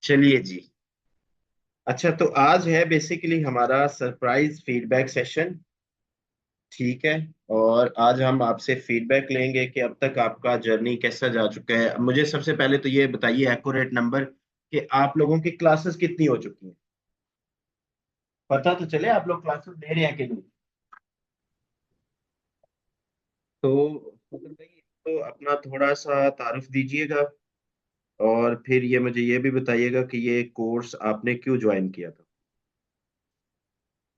चलिए जी। अच्छा, तो आज है बेसिकली हमारा सरप्राइज फीडबैक सेशन। ठीक है। और आज हम आपसे फीडबैक लेंगे कि अब तक आपका जर्नी कैसा जा चुका है। मुझे सबसे पहले तो ये बताइए एक्यूरेट नंबर कि आप लोगों की क्लासेस कितनी हो चुकी हैं। पता तो चले आप लोग क्लासेस ले रहे हैं कि नहीं। तो फकर भाई, तो अपना थोड़ा सा तारुफ दीजिएगा और फिर ये मुझे ये भी बताइएगा कि ये कोर्स आपने क्यों ज्वाइन किया था।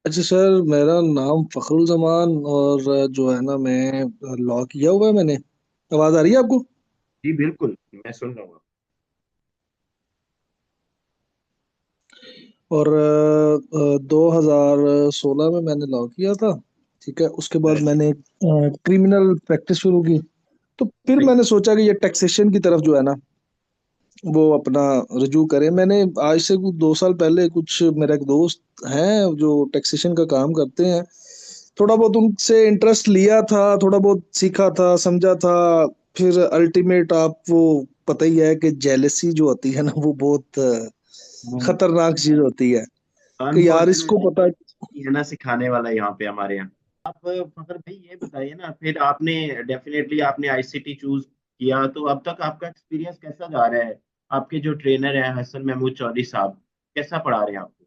अच्छा सर, मेरा नाम फखरुल जमान और जो है ना, मैं लॉ किया हुआ है मैंने। आवाज आ रही है आपको? जी बिल्कुल, मैं सुन रहा हूँ। और 2016 में मैंने लॉ किया था। ठीक है, उसके बाद वेरी मैंने क्रिमिनल प्रैक्टिस शुरू की। तो फिर मैंने सोचा कि ये टैक्सेशन की तरफ जो है ना, वो अपना रुजू करें। मैंने आज से कुछ 2 साल पहले कुछ मेरा एक दोस्त हैं जो टैक्सेशन का काम करते हैं, थोड़ा बहुत उनसे इंटरेस्ट लिया था, थोड़ा बहुत सीखा था, समझा था। फिर अल्टीमेट आप वो पता ही है कि जेलेसी जो होती है ना, वो बहुत खतरनाक चीज होती है। कि यार इसको अनफॉर्चुनेटली पता। है ना सिखाने वाला यहाँ पे हमारे यहाँ। आप फखर भाई ये बताइए ना, फिर आपने डेफिनेटली आपने आईसीटी चूज किया, तो अब तक आपका एक्सपीरियंस कैसा जा रहा है। आपके जो ट्रेनर हैं हसन महमूद चौधरी साहब, कैसा पढ़ा रहे हैं आपको।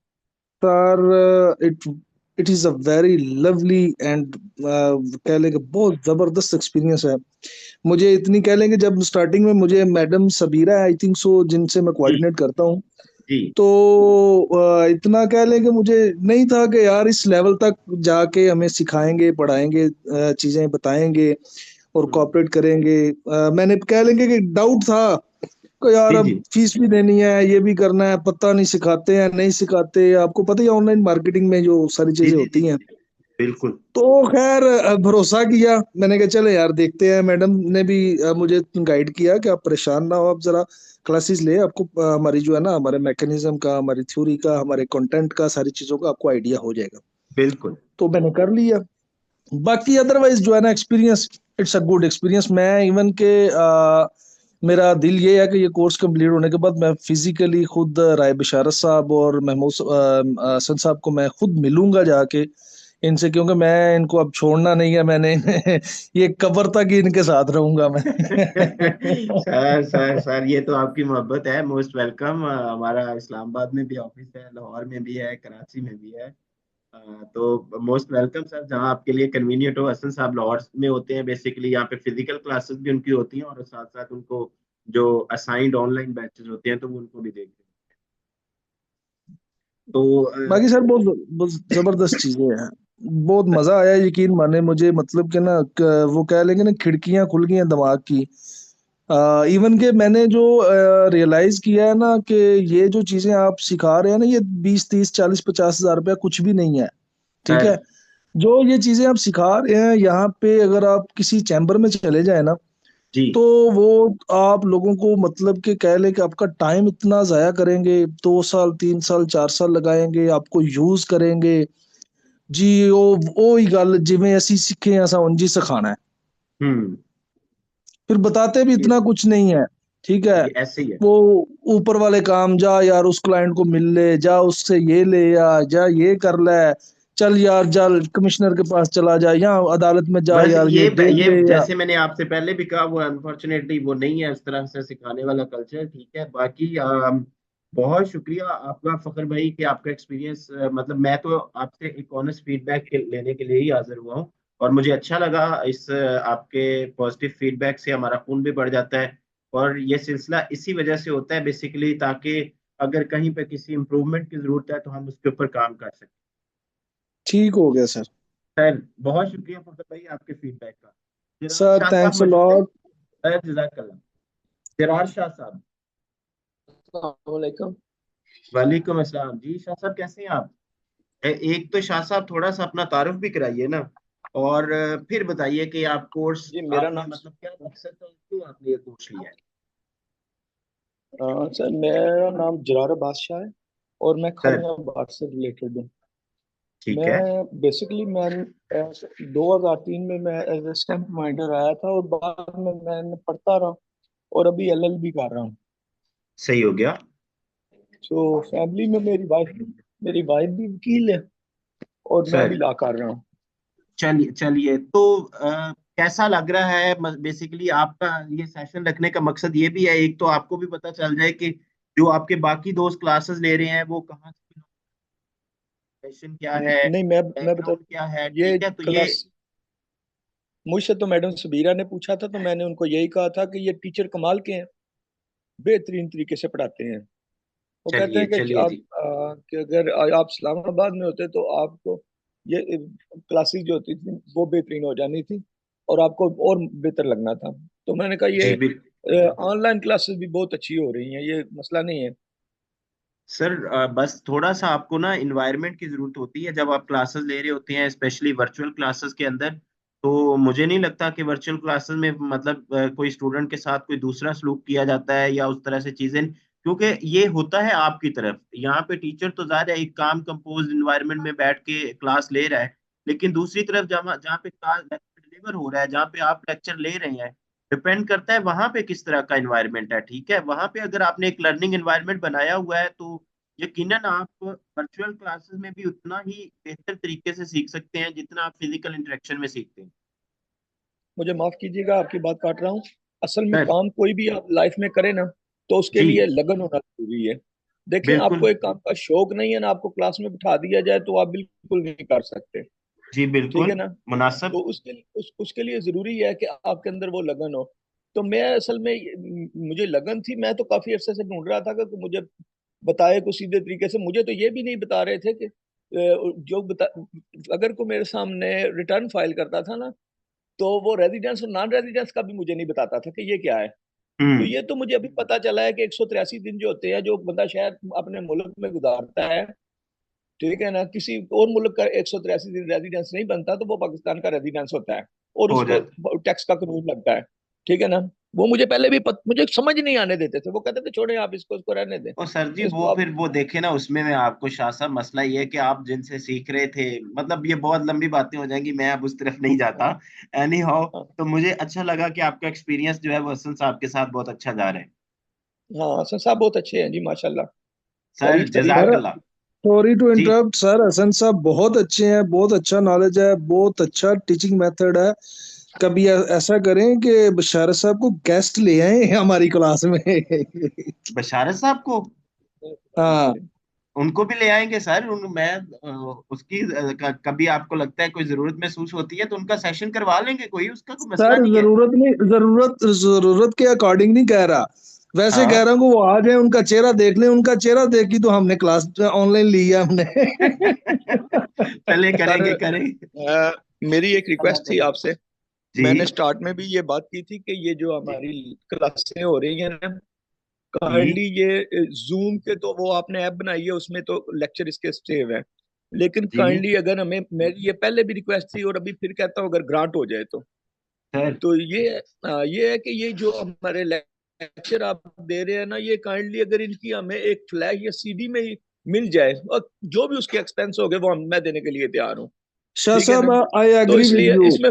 Sir, it it is a very lovely and कह लेंगे बहुत जबरदस्त एक्सपीरियंस है। मुझे इतनी कह लेंगे, जब स्टार्टिंग में मुझे madam Sabira I think so जिनसे मैं जी कोऑर्डिनेट करता हूँ, जी तो इतना कह लें कि मुझे नहीं था कि यार इस लेवल तक जाके हमें सिखाएंगे, पढ़ाएंगे, चीजें बताएंगे और हम्म, कोऑपरेट करेंगे। मैंने कह लेंगे कि डाउट था कि यार जी अब जी फीस भी देनी है, ये भी करना है, पता नहीं सिखाते हैं नहीं सिखाते। आपको पता ही ऑनलाइन मार्केटिंग में जो सारी जी चीजें जी जी होती हैं। जी बिल्कुल। तो खैर भरोसा किया। मैंने कहा चले यार देखते हैं। मैडम ने भी मुझे गाइड किया कि आप परेशान ना हो, आप जरा क्लासेस ले, आपको हमारी जो है ना, हमारे मैकेनिज्म का, हमारी थ्योरी का, हमारे कंटेंट का, सारी चीजों का आपको आइडिया हो जाएगा। बिल्कुल। तो मैंने कर लिया। बाकी अदरवाइज जो है ना, experience it's a good experience. मैं इवन के मेरा दिल ये है कि ये कोर्स कंप्लीट होने के बाद मैं फिजिकली खुद राय बिशारत साहब और महमूद हसन साहब को मैं खुद मिलूंगा जाके इनसे, क्योंकि मैं इनको अब छोड़ना नहीं है मैंने। ये कब्र तक ही इनके साथ रहूंगा मैं। सर ये तो आपकी मोहब्बत है। Most welcome. हमारा इस्लामाबाद में भी ऑफिस है, लाहौर में भी है, कराची में भी है। तो मोस्ट वेलकम सर, जहाँ आपके लिए कन्वीनियंट हो। हसन साहब लाहौर में होते हैं बेसिकली। यहाँ पे फिजिकल क्लासेस भी उनकी होती हैं और साथ साथ उनको जो असाइंड ऑनलाइन बैचेस होते हैं तो वो उनको भी देखते हैं। तो बाकी सर बहुत बहुत जबरदस्त चीजें हैं। बहुत मजा आया, यकीन माने मुझे। मतलब कि ना, वो कह लेंगे ना, खिड़कियां खुल गई हैं दिमाग की। इवन के मैंने जो रियलाइज किया है ना कि ये जो चीजें आप सिखा रहे हैं ना, ये 20 30 40 50 हजार रुपया कुछ भी नहीं है। ठीक सर है। जो ये चीजें आप सिखा रहे हैं यहाँ पे, अगर आप किसी चैम्बर में चले जाए ना, जी तो वो आप लोगों को मतलब कि कह ले कि आपका टाइम इतना जाया करेंगे, 2 साल 3 साल 4 साल लगाएंगे, आपको यूज करेंगे। जी वो ही गल जिवें ਅਸੀਂ ਸਿੱਖੇ असा उंज ही सिखाना है। हम्म। फिर बताते भी ये इतना कुछ नहीं है। ठीक है। ये ऐसे ही है। वो ऊपर वाले काम, जा यार उस क्लाइंट को मिल ले, जा उससे ये ले, या जा ये कर ले, चल यार जा कमिश्नर के पास चला जा, या अदालत में जा बस यार ये देख ये ले या। जैसे मैंने आपसे पहले भी कहा, वो अनफॉर्चुनेटली वो नहीं है उस तरह से सिखाने वाला कल्चर। ठीक है। बाकी बहुत शुक्रिया आपका फखर भाई कि आपका एक्सपीरियंस, मतलब मैं तो आपसे एक ऑनेस्ट फीडबैक लेने के लिए ही हाजिर हुआ हूँ। और मुझे अच्छा लगा इस आपके पॉजिटिव फीडबैक से हमारा खून भी बढ़ जाता है। और ये सिलसिला इसी वजह से होता है बेसिकली, ताकि अगर कहीं पे किसी इम्प्रूवमेंट की जरूरत है तो हम उसके ऊपर काम कर सकें। ठीक हो गया सर। खैर, बहुत शुक्रिया फखर भाई आपके फीडबैक का। चिरार सर शाह साहब थैंक्स अ मौजूद हैं। लॉट। जजाकल्ला। चिरार शाह साहब। वालेकुम। वालेकुम अस्सलाम जी। शाह साहब कैसे हैं आप। एक तो शाह साहब थोड़ा सा अपना तारुफ भी कराइए ना। और फिर बताइए कि आप कोर्स जी मेरा आपने नाम मतलब क्या मकसद था, क्यों आपने ये कोर्स लिया है। सर, मेरा नाम जरार बादशाह है और मैं सर खालियाबाद से रिलेटेड हूँ। ठीक है। मैं बेसिकली मैं 2003 में मैं एज ए स्टैम्प माइंडर आया था और बाद में मैंने पढ़ता रहा और अभी एलएलबी कर रहा हूँ। सही हो गया। तो फैमिली में मेरी वाइफ भी वकील है और मैं भी सर लॉ कर रहा हूँ। चलिए चलिए, तो कैसा लग रहा है? बेसिकली आपका ये सेशन रखने का मकसद ये भी है, एक तो आपको भी पता चल जाए कि जो आपके बाकी दोस्त क्लासेस ले रहे हैं वो कहाँ से, सेशन क्या है, नहीं, मैं बता, बैकग्राउंड क्या है, ये ठीक है? तो ये क्लास मुझसे तो मैडम सबीरा ने पूछा था, तो मैंने उनको यही कहा था कि ये टीचर कमाल के हैं, बेहतरीन तरीके से पढ़ाते हैं। वो कहते चलिए हैं कि चलिए आप जी। कि अगर आप इस्लामाबाद में होते तो आपको ये क्लासेस जो होती थी वो बेहतरीन हो जानी थी और आपको और बेहतर लगना था। तो मैंने कहा जी ये बिल्कुल। ऑनलाइन क्लासेस भी बहुत अच्छी हो रही हैं, ये मसला नहीं है। सर बस थोड़ा सा आपको ना इन्वायरमेंट की जरूरत होती है जब आप क्लासेस ले रहे होते हैं, स्पेशली वर्चुअल क्लासेस के अंदर। तो मुझे नहीं लगता कि वर्चुअल क्लासेस में मतलब कोई स्टूडेंट के साथ कोई दूसरा सलूक किया जाता है या उस तरह से चीजें, क्योंकि ये होता है आपकी तरफ। यहाँ पे टीचर तो ज़ाहिर है एक काम कंपोज इन्वायरमेंट में बैठ के क्लास ले रहा है, लेकिन दूसरी तरफ जहाँ जहाँ पे क्लास लेक्चर डिलीवर हो रहा है, जहाँ पे आप लेक्चर ले रहे हैं, डिपेंड करता है वहां पे किस तरह का एनवायरनमेंट है। ठीक है, वहां पे अगर आपने एक लर्निंग एनवायरनमेंट बनाया हुआ है तो यकीनन आप वर्चुअल क्लासेस में भी उतना ही बेहतर तरीके से सीख सकते हैं जितना आप फिजिकल इंटरेक्शन में सीखते हैं। मुझे माफ कीजिएगा, आपकी बात काट रहा हूँ। असल में सर काम कोई भी आप लाइफ में करें ना, तो उसके जी लिए लगन होना जरूरी है। देखें, बिल्कुल। आपको एक काम का शौक नहीं है ना, आपको क्लास में बिठा दिया जाए तो आप बिल्कुल नहीं कर सकते। जी ठीक है बिल्कुल ना? मुनासिब। तो उसके लिए जरूरी है कि आपके अंदर वो लगन हो। तो मैं असल में मुझे लगन थी, मैं तो काफी अरसे से ढूंढ रहा था कि मुझे बताए कुछ सीधे तरीके से। मुझे तो ये भी नहीं बता रहे थे कि जो बता, अगर कोई मेरे सामने रिटर्न फाइल करता था ना, तो वो रेजिडेंस और नॉन रेजिडेंस का भी मुझे नहीं बताता था कि ये क्या है। तो हम्म। ये तो मुझे अभी पता चला है कि 183 दिन जो होते हैं, जो बंदा शायद अपने मुल्क में गुजारता है, ठीक है ना, किसी और मुल्क का 183 दिन रेजिडेंस नहीं बनता, तो वो पाकिस्तान का रेजिडेंस होता है और हो उसको जाता। टैक्स का कानून लगता है। ठीक है ना? वो मुझे पहले भी मुझे समझ नहीं आने देते थे। वो कहते थे छोड़े आप इसको, इसको रहने दें, और सर जी इसको वो आप। फिर वो देखे ना, उसमें मैं आपको शाह साहब, मसला ये है कि आप जिनसे सीख रहे थे, मतलब ये बहुत लंबी बातें हो जाएंगी, मैं अब उस तरफ नहीं जाता। एनी हाउ, हाँ, तो मुझे अच्छा लगा कि आपका एक्सपीरियंस जो है वो हसन साहब के साथ बहुत अच्छा जा रहा है। हाँ, सर साहब बहुत अच्छे हैं जी, माशाल्लाह। सर तारीफ सर है। जजाकल्ला। सॉरी टू जी इंटरप्ट सर, हसन साहब बहुत अच्छे हैं, बहुत अच्छा नॉलेज है, बहुत अच्छा टीचिंग मेथड है। कभी ऐसा करें कि बशारत साहब को गेस्ट ले आए हमारी क्लास में। बशारत साहब को, हाँ उनको भी ले आएंगे सर। मैं उसकी कभी आपको लगता है कोई जरूरत महसूस होती है तो उनका सेशन करवा लेंगे, कोई उसका कोई मसला सर, नहीं है। जरूरत नहीं, जरूरत के अकॉर्डिंग नहीं कह रहा, वैसे कह हाँ। रहा हूँ कि वो आ जाए, उनका चेहरा देख लें। उनका चेहरा देखी तो हमने क्लास ऑनलाइन ली है हमने। चले सर करेंगे करेंगे। मेरी एक अल्लाह रिक्वेस्ट थी करे। आपसे। जी मैंने स्टार्ट में भी ये बात की थी कि ये जो हमारी क्लासें हो रही हैं ना, जी काइंडली ये जूम के तो वो आपने ऐप बनाई है, उसमें तो लेक्चर इसके सेव है। लेकिन जी काइंडली अगर हमें, मेरी ये पहले भी रिक्वेस्ट थी और अभी फिर कहता हूँ, अगर ग्रांट हो जाए सर। तो ये है कि ये जो हमारे लेक्चर आप दे रहे हैं ना, ये काइंडली अगर इनकी हमें एक फ्लैश या सीडी में ही मिल जाए, और जो भी उसके एक्सपेंस हो गए वो मैं देने के लिए तैयार हूँ। शाह ठीक है साहब, ना? आई तो एग्री विद इसलिए यू। इसमें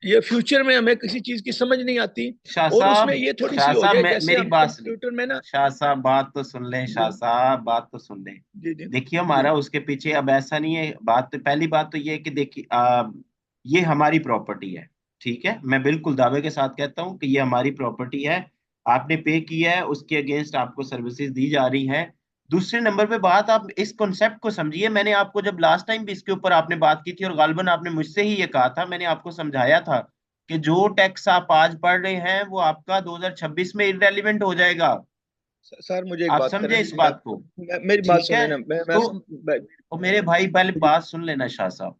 ये फ्यूचर में हमें किसी चीज की समझ नहीं आती, शाह और उसमें साहब, ये थोड़ी सी शाह हो साहब, जाए, मैं जैसे मेरी हम बात सुनिए। कंप्यूटर में ना। शाह साहब बात तो सुन लें, शाह जी साहब बात तो सुन लें। जी जी देखिए जी। हमारा उसके पीछे अब ऐसा नहीं है। बात तो, पहली बात तो ये है कि देखिए ये हमारी प्रॉपर्टी है। ठीक है, मैं बिल्कुल दावे के साथ कहता हूँ कि ये हमारी प्रॉपर्टी है। आपने पे किया है, उसके अगेंस्ट आपको सर्विसेज दी जा रही है। दूसरे नंबर पे बात, आप इस कॉन्सेप्ट को समझिए। मैंने आपको जब लास्ट टाइम भी इसके ऊपर आपने बात की थी और गालिबन आपने मुझसे ही ये कहा था, मैंने आपको समझाया था कि जो टैक्स आप आज पढ़ रहे हैं वो आपका 2026 में इररेलेवेंट हो जाएगा। सर मुझे एक आप बात समझे करें, इस बात को? मेरी बात ठीक है। सुने ना, तो और मेरे भाई पहले बात सुन लेना शाह साहब।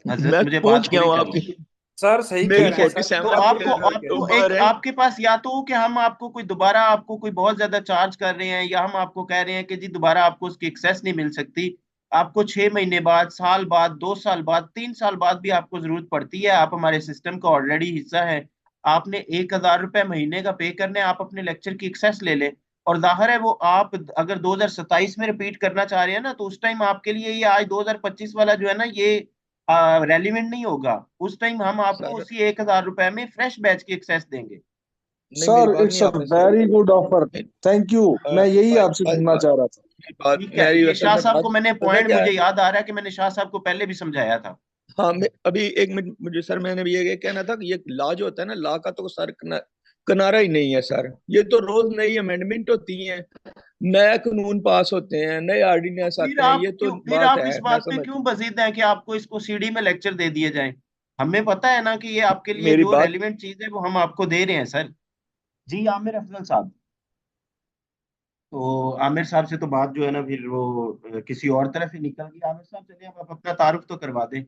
हजरत मैं मुझे बात पहुंच गया पूरी हूँ करनी है। आपकी। सर सही कह मेरी रहे हैं फोर्टी सर, तो सेवन आपकी आपको एक उम्र है। आपके पास या तो हो कि हम आपको कोई दोबारा आपको कोई बहुत ज्यादा चार्ज कर रहे हैं, या हम आपको कह रहे हैं कि जी दोबारा आपको उसकी एक्सेस नहीं मिल सकती। आपको 6 महीने बाद, साल बाद, 2 साल बाद, 3 साल बाद भी आपको जरूरत पड़ती है, आप हमारे सिस्टम का ऑलरेडी हिस्सा है। आपने 1,000 रुपये महीने का पे करने, आप अपने लेक्चर की एक्सेस ले लें। और जाहिर है वो आप अगर 2027 में रिपीट करना चाह रहे हैं ना, तो उस टाइम आपके लिए ये आज 2025 वाला जो है ना, ये रेलिवेंट नहीं होगा। उस टाइम हम आपको सर उसी 1,000 रुपए में फ्रेश बैच की एक्सेस देंगे। नहीं, मेरी सर बात इट्स नहीं अ आपने very good offer, thank you. मैं यही भाई आपसे भाई सुनना चाह रहा था। बात ठीक है, मेरी ये असल शाह में साहब बात को मैंने पता पॉइंट, क्या है। मुझे याद आ रहा है कि मैंने शाह साहब को पहले भी समझाया था। हाँ, मैं अभी एक मिनट, मुझे सर मैंने भी ये कहना था कि ये लॉ जो होता है ना, लॉ का तो सर किनारा ही नहीं है सर। ये तो रोज नई अमेंडमेंट होती है, नए कानून पास होते हैं, नए ऑर्डिनेंस आते हैं, ये तो फिर बात आप है, इस मैं बात पे समझ। क्यों बजीद हैं कि आपको इसको सीडी में लेक्चर दे दिए जाए? हमें पता है ना कि ये आपके लिए मेरी जो बात रेलिवेंट चीज है वो हम आपको दे रहे हैं सर। जी आमिर अफजल साहब, तो आमिर साहब से तो बात जो है ना फिर वो किसी और तरफ ही निकल गई। आमिर साहब चलिए अब आप अपना तारुफ तो करवा दें।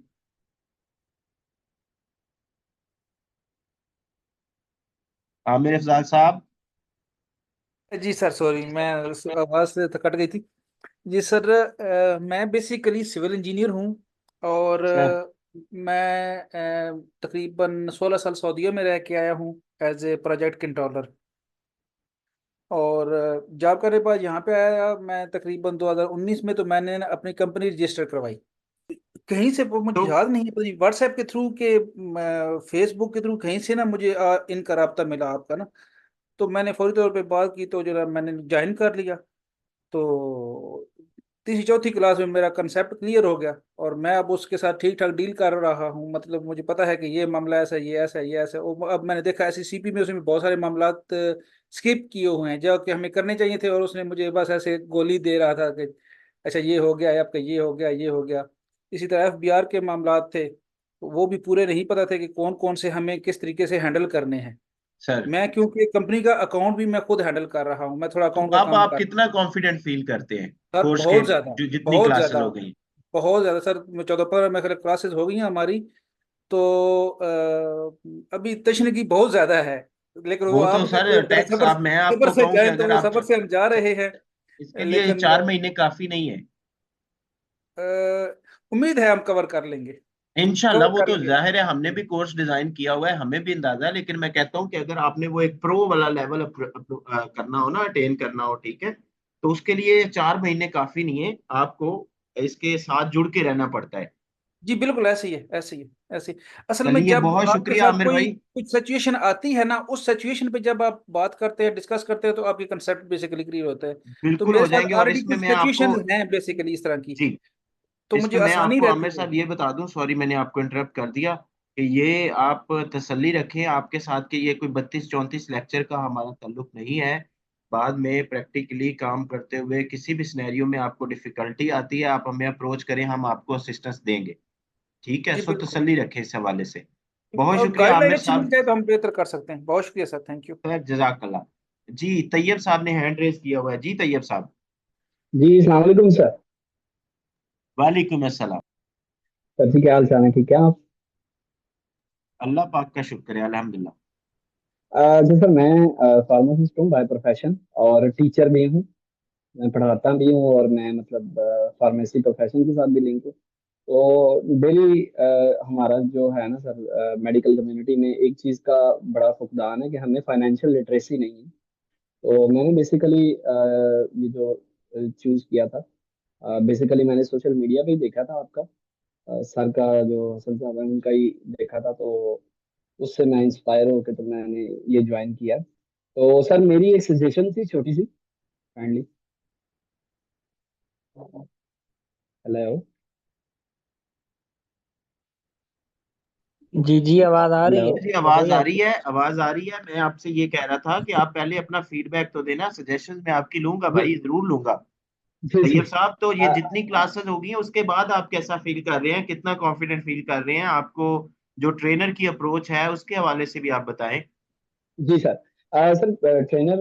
आमिर अफजल साहब। जी सर, सॉरी, मैं आवाज़ से कट गई थी। जी सर, मैं बेसिकली सिविल इंजीनियर हूँ। और अच्छा। मैं तकरीबन 16 साल सऊदीया में रह के आया हूँ एज ए प्रोजेक्ट कंट्रोलर। और जॉब करने के बाद यहाँ पे आया मैं तकरीबन 2019 में। तो मैंने ना अपनी कंपनी रजिस्टर करवाई। कहीं से वो मुझे तो याद नहीं है, पता नहीं व्हाट्सएप के थ्रू के फेसबुक के थ्रू कहीं से ना मुझे इनका राब्ता मिला आपका ना। तो मैंने फौरी तौर पे बात की, तो जो मैंने ज्वाइन कर लिया। तो तीसरी चौथी क्लास में मेरा कंसेप्ट क्लियर हो गया, और मैं अब उसके साथ ठीक ठाक डील कर रहा हूँ। मतलब मुझे पता है कि ये मामला ऐसा है, ये ऐसा है, ये ऐसा है। और अब मैंने देखा ऐसी सीपी में उसमें बहुत सारे मामलात स्किप किए हुए हैं जो कि हमें करने चाहिए थे, और उसने मुझे बस ऐसे गोली दे रहा था कि अच्छा ये हो गया, आपका ये हो गया, ये हो गया। इसी तरह एफबीआर के मामलात थे, तो वो भी पूरे नहीं पता थे कि कौन कौन से हमें किस तरीके से हैंडल करने हैं। सर, मैं क्योंकि कंपनी का अकाउंट भी मैं खुद हैंडल कर रहा हूँ, मैं थोड़ा तो अकाउंट का अब काम आप कर। कितना कॉन्फिडेंट फील करते हैं सर कोर्स के बहुत ज्यादा, जो जितनी बहुत क्लासेस ज्यादा, हो गई? बहुत ज्यादा सर। 14-15 में क्लासेस हो गई हैं हमारी। तो अभी तशनगी बहुत ज्यादा है। लेकिन वो वो तो आप सर जरा टैक्स, सब्र अब मैं सब्र आपको से कहूं कि जाएं, तो अगर वो आप सब्र से हम जा रहे हैं। इसके लिए लेकिन 4 महीने काफी नहीं है? उम्मीद है हम कवर कर लेंगे, इंशाल्लाह, कवर वो कर तो लेंगे। जाहिर है, हमने भी कोर्स डिजाइन किया हुआ है, हमें भी अंदाजा है। लेकिन मैं कहता हूँ कि अगर आपने वो एक प्रो वाला लेवल करना हो ना, अटेन करना हो, ठीक है, तो उसके लिए 4 महीने काफी नहीं है, आपको इसके साथ जुड़ के रहना पड़ता है। जी बिल्कुल, ऐसे ही है, ऐसे ही है, ऐसे ही। असल में चलिए, जब बहुत आपके शुक्रिया साथ आमिर कोई भाई। कुछ सिचुएशन आती है ना, उस सिचुएशन पे जब आप बात करते हैं, डिस्कस करते हैं, तो आपके कंसेप्ट बेसिकली क्लियर होता है। तो बिल्कुल मेरे हो साथ जाएंगे। और ऑलरेडी इसमें कुछ मैं आपको, सिचुएशन हैं बेसिकली इस तरह की, जी, तो मुझे इसमें मैं आसानी आपको रहती आमिर है। साहब ये बता दूं, सॉरी मैंने आपको इंटरप्ट कर दिया, कि ये आप तसल्ली रखें आपके साथ कि ये कोई 32-34 लेक्चर का हमारा ताल्लुक नहीं है। बाद में प्रैक्टिकली काम करते हुए किसी भी सिनेरियो में आपको डिफिकल्टी आती है, आप हमें अप्रोच करें, हम आपको असिस्टेंस देंगे। ठीक है, जी सो बिल्कुल। तसल्ली रखें इस हवाले से। बहुत और शुक्रिया गाइडलाइन आमिर अच्छी मिल साहब। जाए तो हम बेहतर कर सकते हैं। बहुत शुक्रिया सर, थैंक यू। सर जजाकल्ला। जी, तैयब साहब ने हैंड रेज किया हुआ है। जी तैयब साहब। जी अस्सलाम वालेकुम सर। वालेकुम अस्सलाम। सर जी क्या हाल चाल है, ठीक है आप? अल्लाह पाक का शुक्र है, अल्हम्दुलिल्लाह। जी सर, मैं फार्मासिस्ट हूँ बाय प्रोफेशन और टीचर भी हूँ। मैं पढ़ाता भी हूँ और मैं मतलब फार्मेसी प्रोफेशन के साथ भी लिंक हूँ। तो डेली हमारा जो है ना सर, मेडिकल कम्युनिटी में एक चीज़ का बड़ा फुकदान है कि हमें फाइनेंशियल लिटरेसी नहीं है। तो मैंने बेसिकली ये जो चूज़ किया था, बेसिकली मैंने सोशल मीडिया पे ही देखा था आपका, सर का जो हसन साहब है उनका ही देखा था। तो उससे मैं इंस्पायर होकर तो मैंने ये ज्वाइन किया। तो सर मेरी एक सजेशन थी छोटी सी, काइंडली। हेलो। जी जी, आवाज आ हेलो। रही है, जी आवाज बताइए आ आप। रही है, आवाज आ रही है। मैं आपसे ये कह रहा था कि आप पहले अपना फीडबैक तो देना, सजेशंस मैं आपकी लूंगा जी भाई, जरूर लूंगा। जी जी। तैयब साहब, तो ये आ, जितनी क्लासेस होगी हैं उसके बाद आप कैसा फील कर रहे हैं, कितना कॉन्फिडेंट फील कर रहे हैं? आपको जो ट्रेनर की अप्रोच है उसके हवाले से भी आप बताएं। जी सर। सर ट्रेनर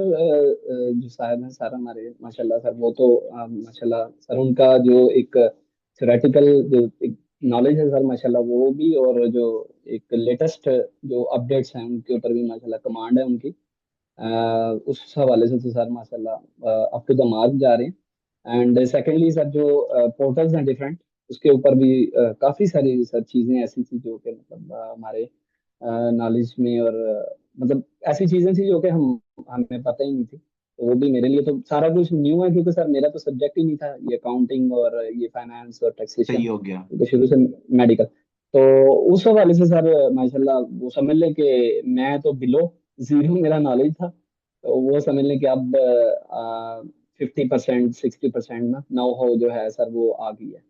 जो साहब हैं सर हमारे माशाल्लाह सर, वो तो माशाल्लाह सर उनका जो एक थ्योरेटिकल जो एक नॉलेज है सर माशाल्लाह वो भी, और जो एक लेटेस्ट जो अपडेट्स हैं उनके ऊपर भी माशाल्लाह कमांड है उनकी। उस हवाले से तो सर माशाल्लाह अप टू द मार्क जा रहे हैं। एंड सेकेंडली सर जो पोर्टल्स हैं डिफरेंट, उसके ऊपर भी काफ़ी सारी सर चीज़ें ऐसी थी जो कि मतलब हमारे नॉलेज में, और मतलब ऐसी चीज़ें थी जो कि हम हमें पता ही नहीं थी। तो वो भी मेरे लिए तो सारा कुछ न्यू है, क्योंकि सर मेरा तो सब्जेक्ट ही नहीं था ये अकाउंटिंग और ये फाइनेंस और टैक्सेशन, सही हो गया। क्योंकि शुरू से मेडिकल। तो उस हवाले से सर माशाल्लाह वो समझ लें कि मैं तो बिलो जीरो मेरा नॉलेज था। तो वो समझ लें कि अब 50% 60% ना नो हो जो है सर वो आ गई है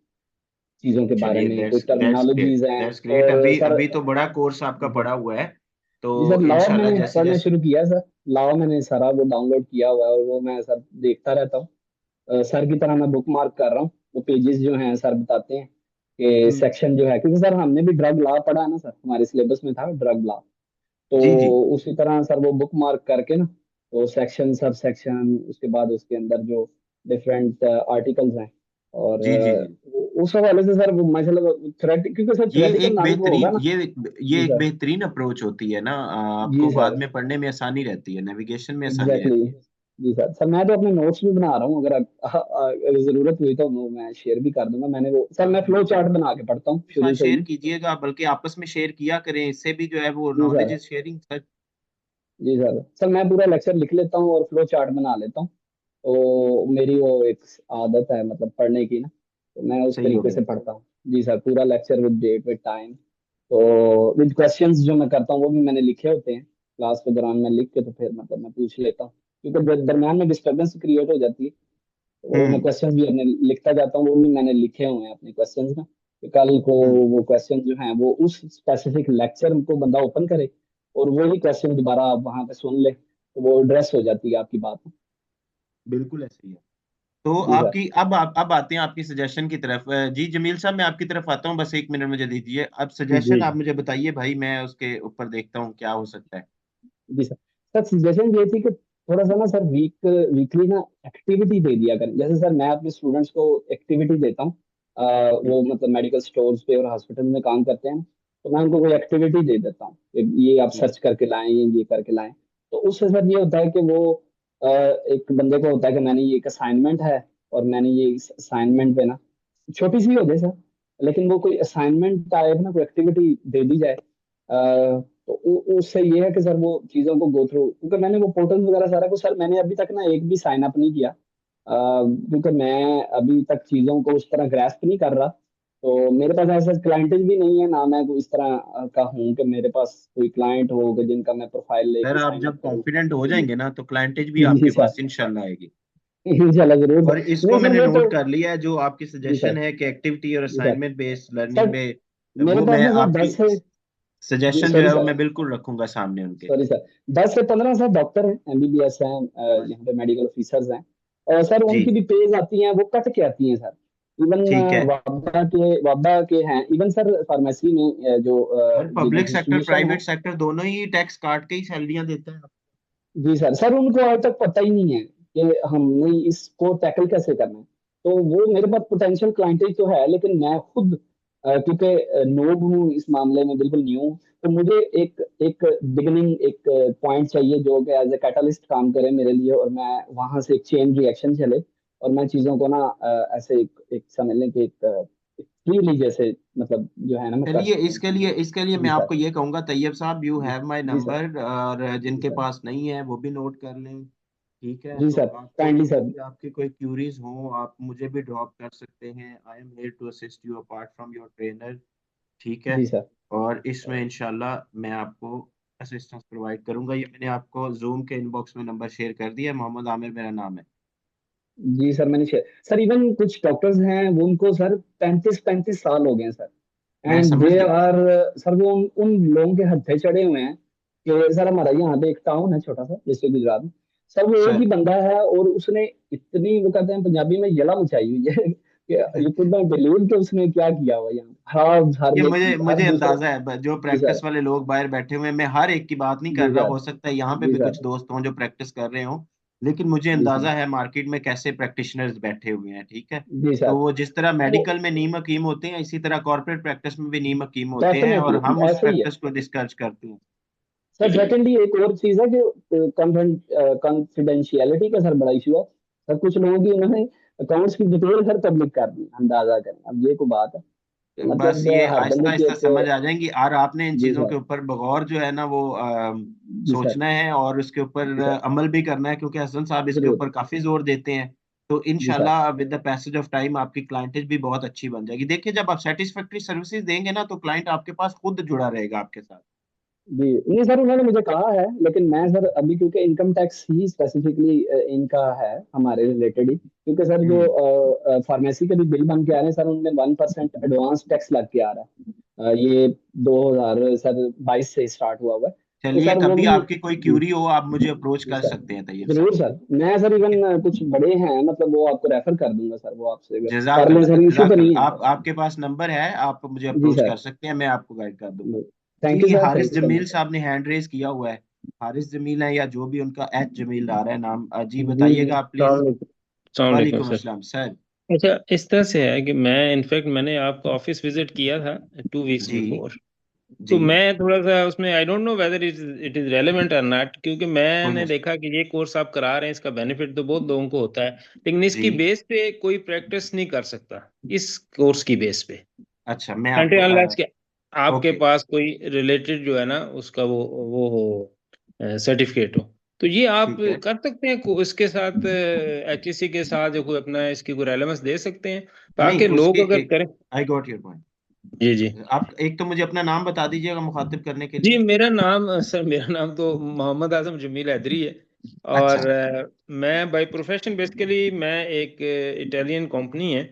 चीजों के बारे चलिए, में, कोई दैट्स ग्रेट, टर्मिनोलॉजीज हैं। That's great. और अभी सर अभी तो बड़ा कोर्स आपका पड़ा हुआ है, तो जी सर, लॉ इंशाल्लाह मैंने जैसे पढ़ना जैसे। शुरू किया है सर। लॉ मैंने सारा वो डाउनलोड किया हुआ है और वो मैं सर देखता रहता हूँ। सर की तरह मैं बुक मार्क कर रहा हूँ, वो पेजेस जो हैं सर बताते हैं कि हम्म। सेक्शन जो है, क्योंकि सर हमने भी ड्रग लॉ पढ़ा है ना सर, हमारे सिलेबस में था ड्रग लॉ। तो जी जी उसी तरह सर वो बुक मार्क करके ना, तो सेक्शन सब सेक्शन, उसके बाद उसके अंदर जो डिफरेंट आर्टिकल्स हैं, और जी जी जी। उस हवाले से सर वो माशाल्लाह थ्योरेटिकल, क्योंकि सर ये थ्योरेटिकल एक नॉलेज वो होगा बेहतरीन ना। ये जी एक सर। बेहतरीन अप्रोच होती है ना, जी आपको बाद सर। में पढ़ने में आसानी रहती है, नेविगेशन में आसानी एग्जैक्टली रहती है। exactly. जी सर। सर मैं तो अपने नोट्स भी बना रहा हूँ, अगर अगर जरूरत हुई तो वो मैं शेयर भी कर दूंगा। मैंने वो सर, हाँ मैं फ्लो बिल्कुल, चार्ट बना के पढ़ता हूँ के साथ शुरू से शेयर ही। कीजिएगा, बल्कि आपस में शेयर किया करें, इससे भी जो है वो जी knowledge sir. Is sharing sir. जी सर। सर मैं पूरा लेक्चर लिख लेता हूँ और फ्लो चार्ट बना लेता हूँ। तो मेरी वो एक आदत है मतलब पढ़ने की ना, तो मैं उस सही हो तरीके गया। से पढ़ता हूँ। जी सर, पूरा lecture with date with time, तो विद क्वेश्चंस जो मैं करता हूँ वो भी मैंने लिखे होते हैं। क्लास के दौरान मैं लिख के तो फिर मतलब मैं पूछ लेता हूँ, क्योंकि दरम्यान में डिस्टर्बेंस क्रिएट हो जाती है। तो वो मैं हम्म क्वेश्चंस भी अपने लिखता जाता हूँ, वो भी मैंने लिखे हुए हैं अपने क्वेश्चंस ना, कि कल को हम्म। वो क्वेश्चन जो हैं वो उस स्पेसिफिक लेक्चर को बंदा ओपन करे और वही क्वेश्चन दोबारा आप वहां पे सुन ले, तो वो एड्रेस हो जाती है आपकी बात। बिल्कुल ऐसे ही है। तो जी सर। आपकी अब आते हैं आपकी सजेशन की तरफ। जी जमील साहब, मैं आपकी तरफ आता हूँ, बस एक मिनट मुझे दीजिए। अब जी सजेशन आप मुझे बताइए भाई, मैं उसके ऊपर देखता हूँ क्या हो सकता है। जी सर। सर सजेशन ये थी कि थोड़ा सा ना सर वीकली ना एक्टिविटी दे दिया करें। जैसे सर मैं अपने स्टूडेंट्स को एक्टिविटी देता हूँ, वो मतलब मेडिकल स्टोर्स पे और हॉस्पिटल में काम करते हैं, तो मैं उनको कोई एक्टिविटी दे देता हूँ कि ये आप जी सर्च करके लाएं, ये करके लाएं। तो उससे सर ये होता है कि वो एक बंदे को होता है कि मैंने ये एक असाइनमेंट है, और मैंने ये इस असाइनमेंट पे ना, छोटी सी हो जाए सर, लेकिन वो कोई असाइनमेंट टाइप ना कोई एक्टिविटी दे दी जाए, तो उससे ये है कि सर वो चीजों को गो थ्रू, क्योंकि मैंने वो पोर्टल वगैरह सारा कुछ सर मैंने अभी तक ना एक भी साइन अप नहीं किया, क्योंकि मैं अभी तक चीजों को उस तरह ग्रैस्प नहीं कर रहा। तो मेरे पास ऐसा क्लाइंटेज भी नहीं है ना, मैं कोई इस तरह का हूँ कि मेरे पास कोई क्लाइंट हो कि जिनका मैं प्रोफाइल सर, लेके आप साइन अप जब करूँ। कॉन्फिडेंट हो जी जाएंगे ना, तो क्लाइंटेज भी जी आपके सर। पास इंशाल्लाह आएगी। इंशाल्लाह जरूर और सर। इसको नहीं सर मैंने वो तो। नोट कर लिया है, जो आपकी जी सजेशन सर। है कि एक्टिविटी और जी sir. Assignment based learning sir में, मेरे वो पास मैं ना सर आपकी 10 से। जी सजेशन जो सॉरी है वो सर। मैं बिल्कुल रखूंगा सामने उनके। Sorry sir. 10 से 15 सर डॉक्टर हैं, एमबीबीएस हैं, यहाँ पे मेडिकल ऑफिसर्स हैं, और सर जी उनकी भी पेज आती हैं, वो कट के आती हैं सर। इवन ठीक है। वाबा के हैं, इवन सर फार्मेसी में और ये जो पब्लिक सेक्टर इंस्टीट्यूशन है। प्राइवेट सेक्टर दोनों ही टैक्स काट के ही सैलरियां देता है। जी सर। सर उनको आज तक पता ही नहीं है कि हमने इसको टैकल कैसे करना है। तो वो मेरे पास पोटेंशियल क्लाइंटेज तो है, लेकिन मैं खुद क्योंकि नोब हूँ इस मामले में, बिल्कुल न्यू हूँ, तो मुझे एक एक बिगिनिंग एक पॉइंट चाहिए जो कि एज ए कैटलिस्ट काम करे मेरे लिए, और मैं वहां से एक चेन रिएक्शन चले, और मैं चीजों को ना ऐसे एक समझ लें कि एक फ्रीली जैसे मतलब जो है ना मैं कर चलिए, सकूँ चीजों इसके लिए को। मैं जी सर। आपको ये कहूंगा, तैयब साहब, यू जी हैव माय जी सर। नंबर, और जी जिनके सर। पास नहीं है वो भी नोट कर लें। ठीक है, जी तो सर। आप कोई काइंडली सर। भी आपकी कोई क्यूरीज हो, आप मुझे भी ड्रॉप कर सकते हैं। I am here to assist you apart from your trainer. ठीक है। जी सर। और इसमें इंशाल्लाह मैं आपको असिस्टेंस प्रोवाइड करूंगा। ये मैंने आपको जूम के इनबॉक्स में नंबर शेयर कर दिया है, मोहम्मद आमिर मेरा नाम है। जी सर, मैंने शेयर सर, इवन कुछ डॉक्टर्स हैं वो उनको सर 35-35 साल हो गए हैं सर, मैं एंड समझ दे गया। आर, सर वो उन लोगों के हत्थे चढ़े हुए हैं कि सर हमारा यहाँ पे एक टाउन है छोटा सा डिस्ट्रिक्ट गुजरात में, सर वो एक सर, ही बंदा है और उसने इतनी, वो कहते हैं पंजाबी में, यला मचाई हुई है कि यू कुड नॉट बिलीव कि उसने क्या किया हुआ यहाँ, हर ये व्यक्ति, मुझे हर मुझे दूसरे। अंदाजा है, जो जी प्रैक्टिस सर। वाले लोग बाहर बैठे हुए हैं, मैं हर एक की बात नहीं कर जी रहा, सर। हो सकता है यहाँ पे जी भी सर। कुछ दोस्त हों जो प्रैक्टिस कर रहे हों, लेकिन मुझे जी सर। अंदाजा है मार्केट में कैसे प्रैक्टिशनर्स बैठे हुए हैं। ठीक है। जी सर। तो वो जिस तरह वो मेडिकल में नीम हकीम होते हैं, इसी तरह कॉर्पोरेट प्रैक्टिस में भी नीम हकीम होते हैं, और डेफिनेटली हम उस ऐसे ही है प्रैक्टिस को डिस्कस करते हैं। सर। सेकेंडली एक और चीज है कि कॉन्फिडेंशियलिटी का सर बड़ा इशू है सर। कुछ लोगों की उन्होंने अकाउंट्स की डिटेल सर पब्लिक कर दी, अंदाजा करें अब ये को बात है, बस मतलब ये हर आहिस्ता बंदे की आहिस्ता एक। समझ आ जाएंगी, और आपने इन जी चीजों के सर। ऊपर बगौर जो है ना वो जी सर। सोचना है, और उसके ऊपर जी सर। अमल भी करना है, क्योंकि हसन साहब इसके जरूर। ऊपर काफी जोर देते हैं। तो जी सर। इंशाल्लाह with the passage of time आपकी क्लाइंटेज भी बहुत अच्छी बन जाएगी। देखिए, जब आप सेटिस्फैक्टरी सर्विसेज देंगे ना, तो क्लाइंट आपके पास खुद जुड़ा रहेगा आपके साथ। जी नहीं सर, उन्होंने मुझे कहा है, लेकिन मैं सर अभी क्योंकि इनकम टैक्स ही स्पेसिफिकली इनका है हमारे रिलेटेड ही, क्योंकि सर जो फार्मेसी के भी बिल बन के आ रहे हैं सर, उनमें 1% एडवांस टैक्स लग के आ रहा है। ये 2022 से स्टार्ट हुआ हुआ है, तो चलिए, सर वो कभी भी। आपकी कोई जी क्यूरी हो आप मुझे अप्रोच जी कर सर, सकते हैं तैयब जरूर साहब। सर, मैं सर इवन कुछ बड़े हैं, मतलब वो आपको रेफर कर दूंगा सर, वो आपसे अगर कर लें जजाकल्ला सर, इशू तो जजाकल्ला, नहीं है आप सर। आपके पास नंबर है, आप मुझे जी अप्रोच सर, कर सकते हैं, मैं आपको गाइड कर दूंगा। थैंक यू जी, sir, Haris thank you so Jameel much. साहब ने हैंड रेज किया हुआ है। हारिस जमील है, या जो भी उनका एच जमील आ रहा है नाम, जी जी जी, बताइएगा आप प्लीज। सलाम अलैकुम वालेकुम सर। अस्सलाम सर। अच्छा, इस तरह से है कि मैं इनफैक्ट मैंने आपका ऑफिस विजिट किया था 2 वीक्स जी बिफोर। तो जी, मैं थोड़ा सा उसमें I don't know whether it is relevant और नॉट, क्योंकि कोई मैंने मसला। देखा कि ये कोर्स आप करा रहे हैं, इसका बेनिफिट तो बहुत लोगों को होता है, लेकिन इसकी जी, बेस पे कोई प्रैक्टिस नहीं कर सकता इस कोर्स की बेस पे, अच्छा मैं अनटिल आपको अनलेस के आपके ओके। पास कोई रिलेटेड जो है ना उसका वो हो, सर्टिफिकेट हो। तो ये आप ठीक है, कर सकते हैं इसके साथ, एचईसी के साथ जो कोई अपना इसकी कोई रेलेवेंस दे सकते हैं, नहीं ताकि उसके लोग अगर एक, करें। I got your point. जी जी। आप एक तो मुझे अपना नाम बता दीजिएगा मुखातिब करने के जी लिए। मेरा नाम सर, मेरा नाम तो मोहम्मद आजम जमील हैदरी है। अच्छा, और मैं बाय प्रोफेशन बेसिकली मैं एक इटालियन कंपनी है,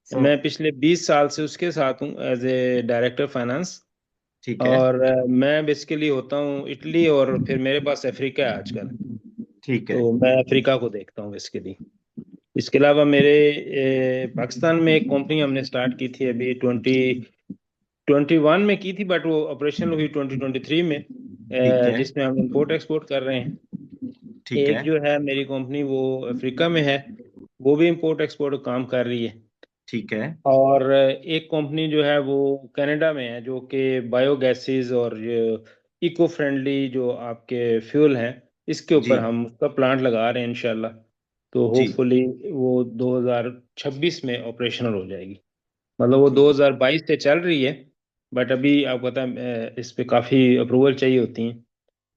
सर मैं पिछले 20 साल से उसके साथ हूँ एज ए डायरेक्टर फाइनेंस। ठीक है, और मैं बेसिकली होता हूँ इटली, और फिर मेरे पास अफ्रीका है आजकल, ठीक है, तो मैं अफ्रीका को देखता हूँ बेसिकली। इसके अलावा मेरे पाकिस्तान में एक कंपनी हमने स्टार्ट की थी अभी 2021 में की थी, बट वो ऑपरेशनल हुई 2023 में, ठीक है, जिसमें हम इंपोर्ट एक्सपोर्ट कर रहे हैं। ठीक एक है, जो है मेरी कंपनी वो अफ्रीका में है, वो भी इंपोर्ट एक्सपोर्ट काम कर रही है। ठीक है, और एक कंपनी जो है वो कनाडा में है, जो कि बायोगैसेस और इको फ्रेंडली जो आपके फ्यूल हैं, इसके जी ऊपर हम उसका प्लांट लगा रहे हैं इंशाल्लाह। तो जी, होपफुली वो 2026 में ऑपरेशनल हो जाएगी। मतलब वो ठीक है। 2022 से चल रही है, बट अभी आपको पता है इस पे काफ़ी अप्रूवल चाहिए होती हैं,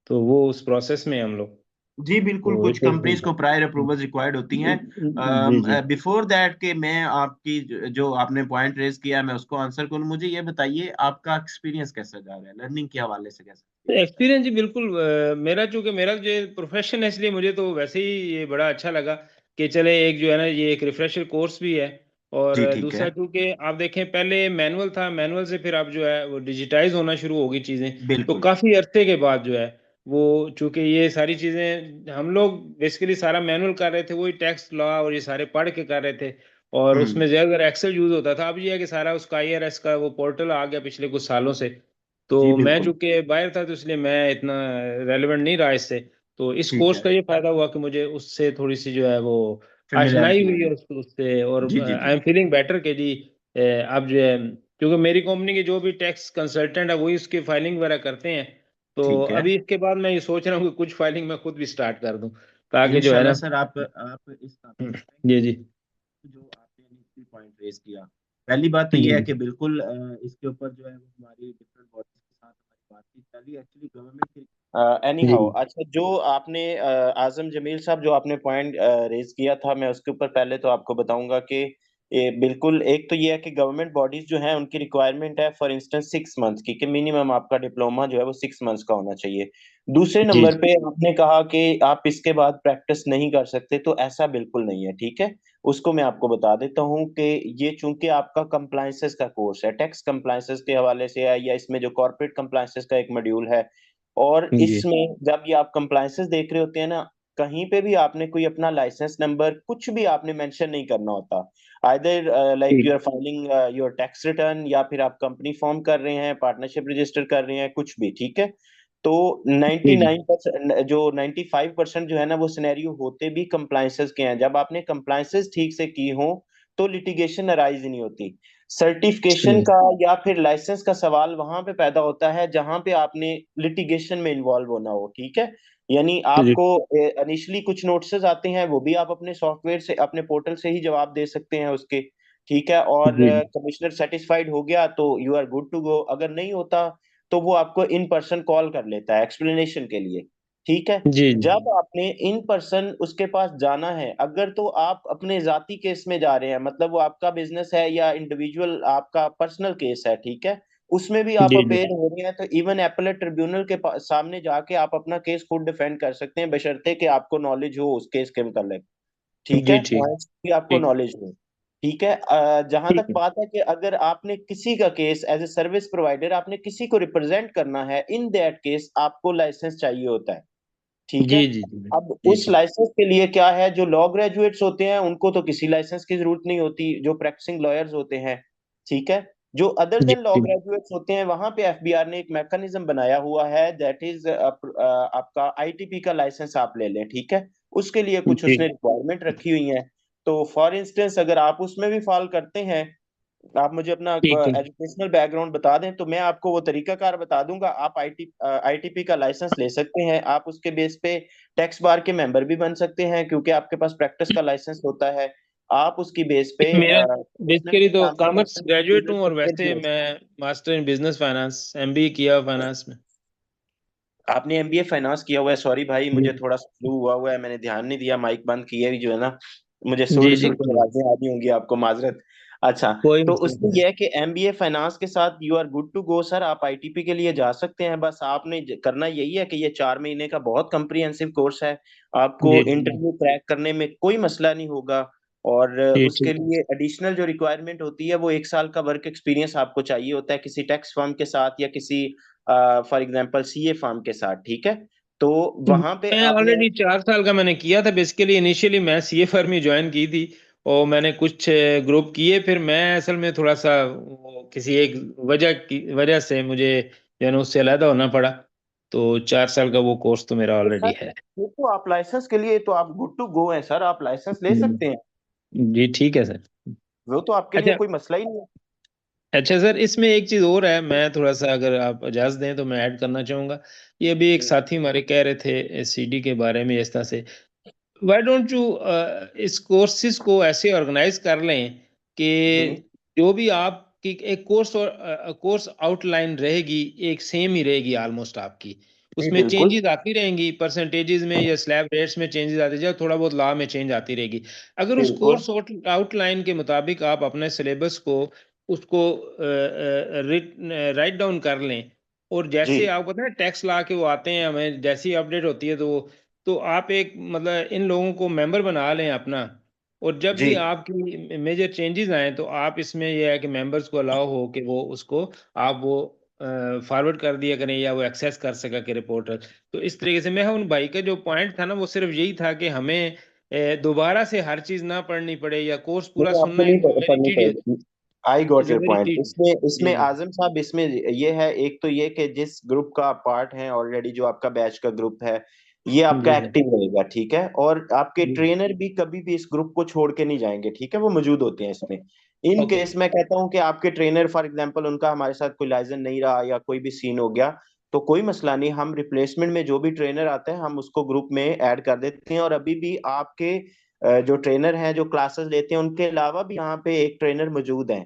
तो वो उस प्रोसेस में हैं हम लोग। जी बिल्कुल, तो कुछ इट कंपनीज को प्रायर इज। अप्रूवल्स रिक्वायर्ड होती हैं। जी जी। बिफोर दैट के मैं आपकी जो आपने पॉइंट रेज किया मैं उसको आंसर करूं, मुझे ये बताइए आपका एक्सपीरियंस कैसा जा रहा है लर्निंग के हवाले से, कैसा एक्सपीरियंस है? एक्सपीरियंस जी बिल्कुल, मेरा चूंकि मेरा जो प्रोफेशन है, इसलिए मुझे तो वैसे ही ये बड़ा अच्छा लगा कि चले एक जो है ना ये एक रिफ्रेशर कोर्स भी है। और जी ठीक है, दूसरा चूंकि आप देखें पहले मैनुअल था, मैनुअल से फिर अब जो है वो डिजिटाइज होना शुरू होगी चीज़ें। तो बिल्कुल, काफ़ी अरसे के बाद जो है वो, चूंकि ये सारी चीज़ें हम लोग बेसिकली सारा मैनुअल कर रहे थे, वही टैक्स लॉ और ये सारे पढ़ के कर रहे थे, और हम्म, उसमें ज़्यादातर एक्सेल यूज होता था। अब ये है कि सारा उसका आईआरएस का वो पोर्टल आ गया पिछले कुछ सालों से। जी तो मैं बिल्कुल, चूंकि बाहर था, तो इसलिए मैं इतना रेलेवेंट नहीं रहा इससे। तो इस ठीक कोर्स है, का ये फायदा हुआ कि मुझे उससे थोड़ी सी जो है वो आशनाई फेमिलियरिटी हो हुई है गई। उससे, और जी जी जी, आई एम फीलिंग बेटर कि जी अब जो है, क्योंकि मेरी कंपनी के जो भी टैक्स कंसल्टेंट है वही उसकी फाइलिंग वगैरह करते हैं। तो ठीक है। अभी इसके बाद मैं ये सोच रहा हूँ कि कुछ फाइलिंग मैं खुद भी स्टार्ट कर दूं, ताकि जो है इंशाल्लाह ना। सर, आप इस काबिल हैं जी कि जी। जो आपने इनिशियल पॉइंट रेज किया, पहली बात तो जी ये है जी। कि बिल्कुल इसके ऊपर जो है वो हमारी डिफरेंट बॉडीज के साथ हमारी बातचीत चली, एक्चुअली गवर्नमेंट के एनी जी हाउ। अच्छा, जो आपने आजम जमील साहब जो आपने पॉइंट रेज किया था, मैं उसके ऊपर पहले तो आपको बताऊंगा कि ये बिल्कुल, एक तो ये है कि गवर्नमेंट बॉडीज जो है उनकी रिक्वायरमेंट है फॉर इंस्टेंस 6 मंथ्स की, कि मिनिमम आपका डिप्लोमा जो है वो 6 मंथ्स का होना चाहिए। दूसरे जी नंबर जी। पे आपने कहा कि आप इसके बाद प्रैक्टिस नहीं कर सकते, तो ऐसा बिल्कुल नहीं है, ठीक है। उसको मैं आपको बता देता हूँ कि ये चूंकि आपका कंप्लायंसेस का कोर्स है, टैक्स कंप्लायंसेस के हवाले से है, या इसमें जो कॉर्पोरेट कंप्लायंसेस का एक मॉड्यूल है, और जी इसमें जब ये आप कंप्लायंसेस देख रहे होते हैं ना, कहीं पे भी आपने कोई अपना लाइसेंस नंबर कुछ भी आपने मेंशन नहीं करना होता। आइदर लाइक जी you are filing your tax return, या फिर आप कंपनी फॉर्म कर रहे हैं, पार्टनरशिप रजिस्टर कर रहे हैं, कुछ भी, ठीक है। तो जी जी। 99% जो 95% जो है ना वो सिनेरियो होते भी कंप्लायंसेस के हैं। जब आपने कंप्लायंसेस ठीक से की हो तो लिटिगेशन अराइज ही नहीं होती। सर्टिफिकेशन सही। का या फिर लाइसेंस का सवाल वहां पे पैदा होता है जहां पे आपने लिटिगेशन में इन्वॉल्व होना हो, ठीक है। यानी जी आपको इनिशियली कुछ नोटिसेस आते हैं, वो भी आप अपने सॉफ्टवेयर से अपने पोर्टल से ही जवाब दे सकते हैं उसके, ठीक है। और जी जी। कमिश्नर सेटिस्फाइड हो गया तो you are good to go, अगर नहीं होता तो वो आपको इन पर्सन कॉल कर लेता है एक्सप्लेनेशन के लिए, ठीक है। जी जी। जब आपने इन पर्सन उसके पास जाना है, अगर तो आप अपने जाती केस में जा रहे हैं, मतलब वो आपका बिजनेस है या इंडिविजुअल आपका पर्सनल केस है, ठीक है, उसमें भी आप जी जी अपेयर हो रहे हैं, तो इवन एपलेट ट्रिब्यूनल के सामने जाके आप अपना केस खुद डिफेंड कर सकते हैं, बशर्ते कि आपको नॉलेज हो उस केस के मतलब। ठीक जी। है, ठीक पॉइंट्स की आपको ठीक नॉलेज हो। ठीक है, जहां ठीक तक है। बात है कि अगर आपने किसी का case as a service provider आपने किसी को रिप्रेजेंट करना है, इन दैट केस आपको लाइसेंस चाहिए होता है। ठीक है, जी जी जी अब जी उस जी लाइसेंस के लिए क्या है, जो लॉ ग्रेजुएट्स होते हैं उनको तो किसी लाइसेंस की जरूरत नहीं होती, जो प्रैक्टिसिंग लॉयर्स होते हैं। ठीक है, जो अदर जी देन लॉ जी ग्रेजुएट्स होते हैं, वहां पे एफबीआर ने एक मैकेनिज्म बनाया हुआ है, दैट इज आपका आईटीपी का लाइसेंस आप ले लें। ठीक है, उसके लिए कुछ जी। उसने रिक्वायरमेंट रखी हुई है। तो फॉर इंस्टेंस अगर आप उसमें भी फॉल करते हैं, आप मुझे अपना ठीक ठीक। एजुकेशनल बैकग्राउंड बता दें तो मैं आपको वो तरीकाकार बता दूंगा। आप आईटीपी का लाइसेंस ले सकते हैं, आप उसके बेस पे टैक्स बार के मेंबर भी बन सकते हैं, क्योंकि आपके पास प्रैक्टिस का लाइसेंस होता है। आप उसकी बेस पे मेरा प्रोफेशनल बेसिकली के तो काम भी कर कॉमर्स सकते हैं, ग्रेजुएट हूँ, और फिर वैसे भी मैं master in business finance MBA किया फाइनेंस में। आपने एमबीए फाइनेंस किया हुआ है। सॉरी भाई, जी मुझे थोड़ा फ्लू हुआ है, मैंने ध्यान नहीं दिया, माइक बंद किया भी जो है ना, मुझे जी सुर जी। सुर की आवाजें आ रही होंगी, आपको माजरत। अच्छा, कोई तो मसला उसमें नहीं। यह है कि एमबीए फाइनेंस के साथ you are good to go sir, आप आईटीपी के लिए जा सकते हैं। बस आपने करना यही है कि ये 4 महीने का बहुत कम्प्रिहेंसिव कोर्स है, आपको जी जी इंटरव्यू क्रैक करने में कोई मसला नहीं होगा। और जी। उसके ठीक लिए एडिशनल जो रिक्वायरमेंट होती है, वो 1 साल का वर्क एक्सपीरियंस आपको चाहिए होता है, किसी टैक्स फर्म के साथ या किसी फॉर एग्जांपल सीए फर्म के साथ। ठीक है, तो वहां पे मैं आपने ऑलरेडी 4 साल का मैंने किया था। बेसिकली इनिशियली मैं सीए फर्म ही ज्वाइन की थी, और मैंने कुछ ग्रुप किए। फिर मैं असल में थोड़ा सा किसी एक वजह से मुझे उससे अलहदा होना पड़ा। तो 4 साल का वो कोर्स तो मेरा तो ऑलरेडी सर है। देखो, आप लाइसेंस के लिए तो आप गुड टू गो हैं सर, आप लाइसेंस ले सकते हैं, जी ठीक है सर। वो तो आपके लिए अच्छा। कोई मसला ही नहीं है। अच्छा सर, इसमें एक चीज और है, मैं थोड़ा सा अगर आप इजाजत दें तो मैं ऐड करना चाहूंगा। ये अभी एक साथी हमारे कह रहे थे सीडी के बारे में इस तरह से, व्हाई डोंट यू इस कोर्सेज को ऐसे ऑर्गेनाइज कर लें कि जी जो भी आपकी एक कोर्स और कोर्स आउटलाइन रहेगी, एक सेम ही रहेगी ऑलमोस्ट आपकी। जी उसमें बिल्कुल चेंजेस आती रहेंगी, परसेंटेजेस में या स्लैब रेट्स में चेंजेस आती जाए, थोड़ा बहुत लॉ में चेंज आती रहेगी। अगर उस बिल्कुल। कोर्स आउटलाइन के मुताबिक आप अपने सिलेबस को उसको राइट डाउन कर लें, और जी जैसे आपको पता है टैक्स ला के वो आते हैं, हमें जैसी अपडेट होती है तो आप एक मतलब इन लोगों को मेंबर बना लें अपना। और जब जी भी आपकी मेजर चेंजेस आए तो आप इसमें यह है कि मेंबर्स को अलाउ हो कि वो उसको आप वो फॉरवर्ड कर दिया करें, या वो एक्सेस कर सका कि रिपोर्टर। तो इस तरीके से मैं उन भाई का जो पॉइंट था ना, वो सिर्फ यही था कि हमें दोबारा से हर चीज ना पढ़नी पड़े, या कोर्स पूरा नहीं, आपको सुनना नहीं इट्स वेरी पढ़नी टीडियस। पड़ेगी। I got its your very point. Tedious. इसमें जी इसमें जी आजम साहब, इसमें ये है, एक तो ये कि जिस ग्रुप का आप पार्ट हैं ऑलरेडी, जो आपका बैच का ग्रुप है, ये आपका जी सर। एक्टिव रहेगा। ठीक है, और आपके जी ट्रेनर भी कभी भी इस ग्रुप को छोड़ के नहीं जाएंगे। ठीक है, वो मौजूद होते हैं इसमें। In okay. केस मैं कहता हूं कि आपके ट्रेनर फॉर एग्जांपल उनका हमारे साथ कोई लाइसेंस नहीं रहा या कोई भी सीन हो गया, तो कोई मसला नहीं, हम रिप्लेसमेंट में जो भी ट्रेनर आता है हम उसको ग्रुप में ऐड कर देते हैं। और अभी भी आपके जो ट्रेनर हैं जो क्लासेस लेते हैं, उनके अलावा भी यहाँ पे एक ट्रेनर मौजूद हैं।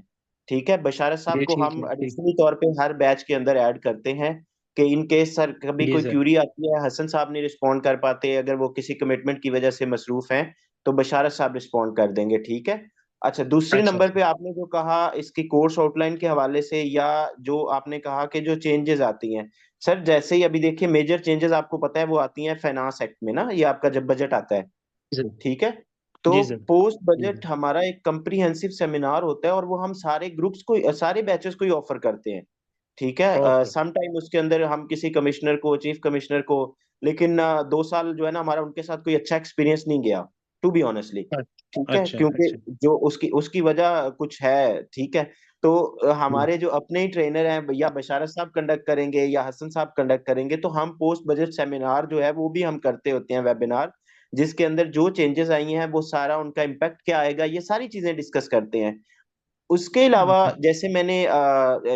ठीक है, बशारत साहब जी को ठीक हम है। ठीक। एडिशनली तौर पे हर बैच के अंदर ऐड करते हैं, कि इन केस सर कभी जी कोई सर। क्यूरी आती है, हसन साहब नहीं रिस्पॉन्ड कर पाते, अगर वो किसी कमिटमेंट की वजह से मसरूफ हैं, तो बशारत साहब रिस्पॉन्ड कर देंगे। ठीक है। अच्छा, दूसरे अच्छा नंबर अच्छा। पे आपने जो कहा इसकी कोर्स आउटलाइन के हवाले से, या जो आपने कहा कि जो चेंजेस आती हैं, सर जैसे ही अभी देखिए मेजर चेंजेस आपको पता है वो आती हैं फाइनेंस एक्ट में ना, ये आपका जब बजट आता है। जी सर। ठीक है, तो जी सर। पोस्ट जी सर। बजट हमारा एक कम्प्रीहेंसिव सेमिनार होता है, और वो हम सारे ग्रुप्स को, सारे बैचेस को ही ऑफर करते हैं। ठीक है, ओके। सम टाइम उसके अंदर हम किसी कमिश्नर को, चीफ कमिश्नर को, लेकिन 2 साल जो है ना हमारा उनके साथ कोई अच्छा एक्सपीरियंस नहीं गया, टू बी ऑनेस्टली। ठीक है, अच्छा क्योंकि अच्छा। जो उसकी उसकी वजह कुछ है। ठीक है, तो हमारे जो अपने ही ट्रेनर हैं, या बशारत साहब कंडक्ट करेंगे या हसन साहब कंडक्ट करेंगे, तो हम पोस्ट बजट सेमिनार जो है वो भी हम करते होते हैं, वेबिनार, जिसके अंदर जो चेंजेस आई हैं वो सारा उनका इम्पैक्ट क्या आएगा, ये सारी चीजें डिस्कस करते हैं। उसके अलावा जैसे मैंने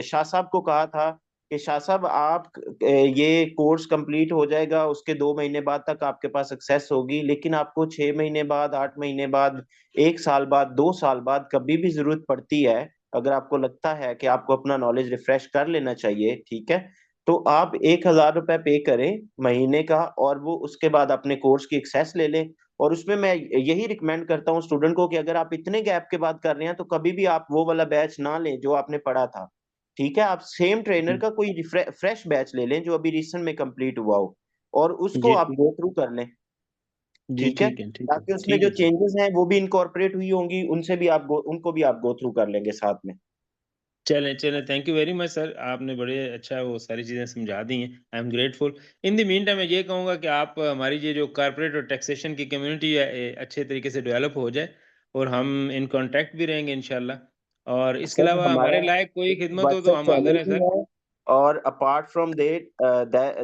शाह साहब को कहा था कि शाह साहब आप ये कोर्स कंप्लीट हो जाएगा, उसके 2 महीने बाद तक आपके पास सक्सेस होगी, लेकिन आपको 6 महीने बाद, 8 महीने बाद, 1 साल बाद, 2 साल बाद कभी भी जरूरत पड़ती है, अगर आपको लगता है कि आपको अपना नॉलेज रिफ्रेश कर लेना चाहिए, ठीक है, तो आप 1,000 रुपये पे करें महीने का, और वो उसके बाद अपने कोर्स की एक्सेस ले लें। और उसमें मैं यही रिकमेंड करता हूँ स्टूडेंट को कि अगर आप इतने गैप के बाद कर रहे हैं, तो कभी भी आप वो वाला बैच ना लें जो आपने पढ़ा था। ठीक है, आप सेम ट्रेनर जी का कोई फ्रेश बैच ले लें जो अभी रिसेंट में कंप्लीट हुआ हो, और उसको जी आप गो थ्रू कर लें। जी, ठीक है, ठीक है, ताकि उसमें ठीक जो है सर। चेंजेस हैं वो भी इनकॉर्पोरेट हुई होंगी, उनसे भी आप उनको भी आप गो थ्रू कर लेंगे साथ में। चलें, चलें, thank you very much sir, आपने बड़े अच्छा वो सारी चीज़ें समझा दी हैं। I am grateful. In the mean time मैं ये कहूँगा कि आप हमारी ये जो कॉर्पोरेट और टैक्सेशन की कम्युनिटी है अच्छे तरीके से डेवलप हो जाए, और हम इन कॉन्टैक्ट भी रहेंगे इंशाल्लाह। और इसके सर अलावा हमारा हमारे लायक कोई एक खिदमत हो तो व्हाट्सएप हम चैनल हाज़िर हैं भी सर। है, और अपार्ट फ्रॉम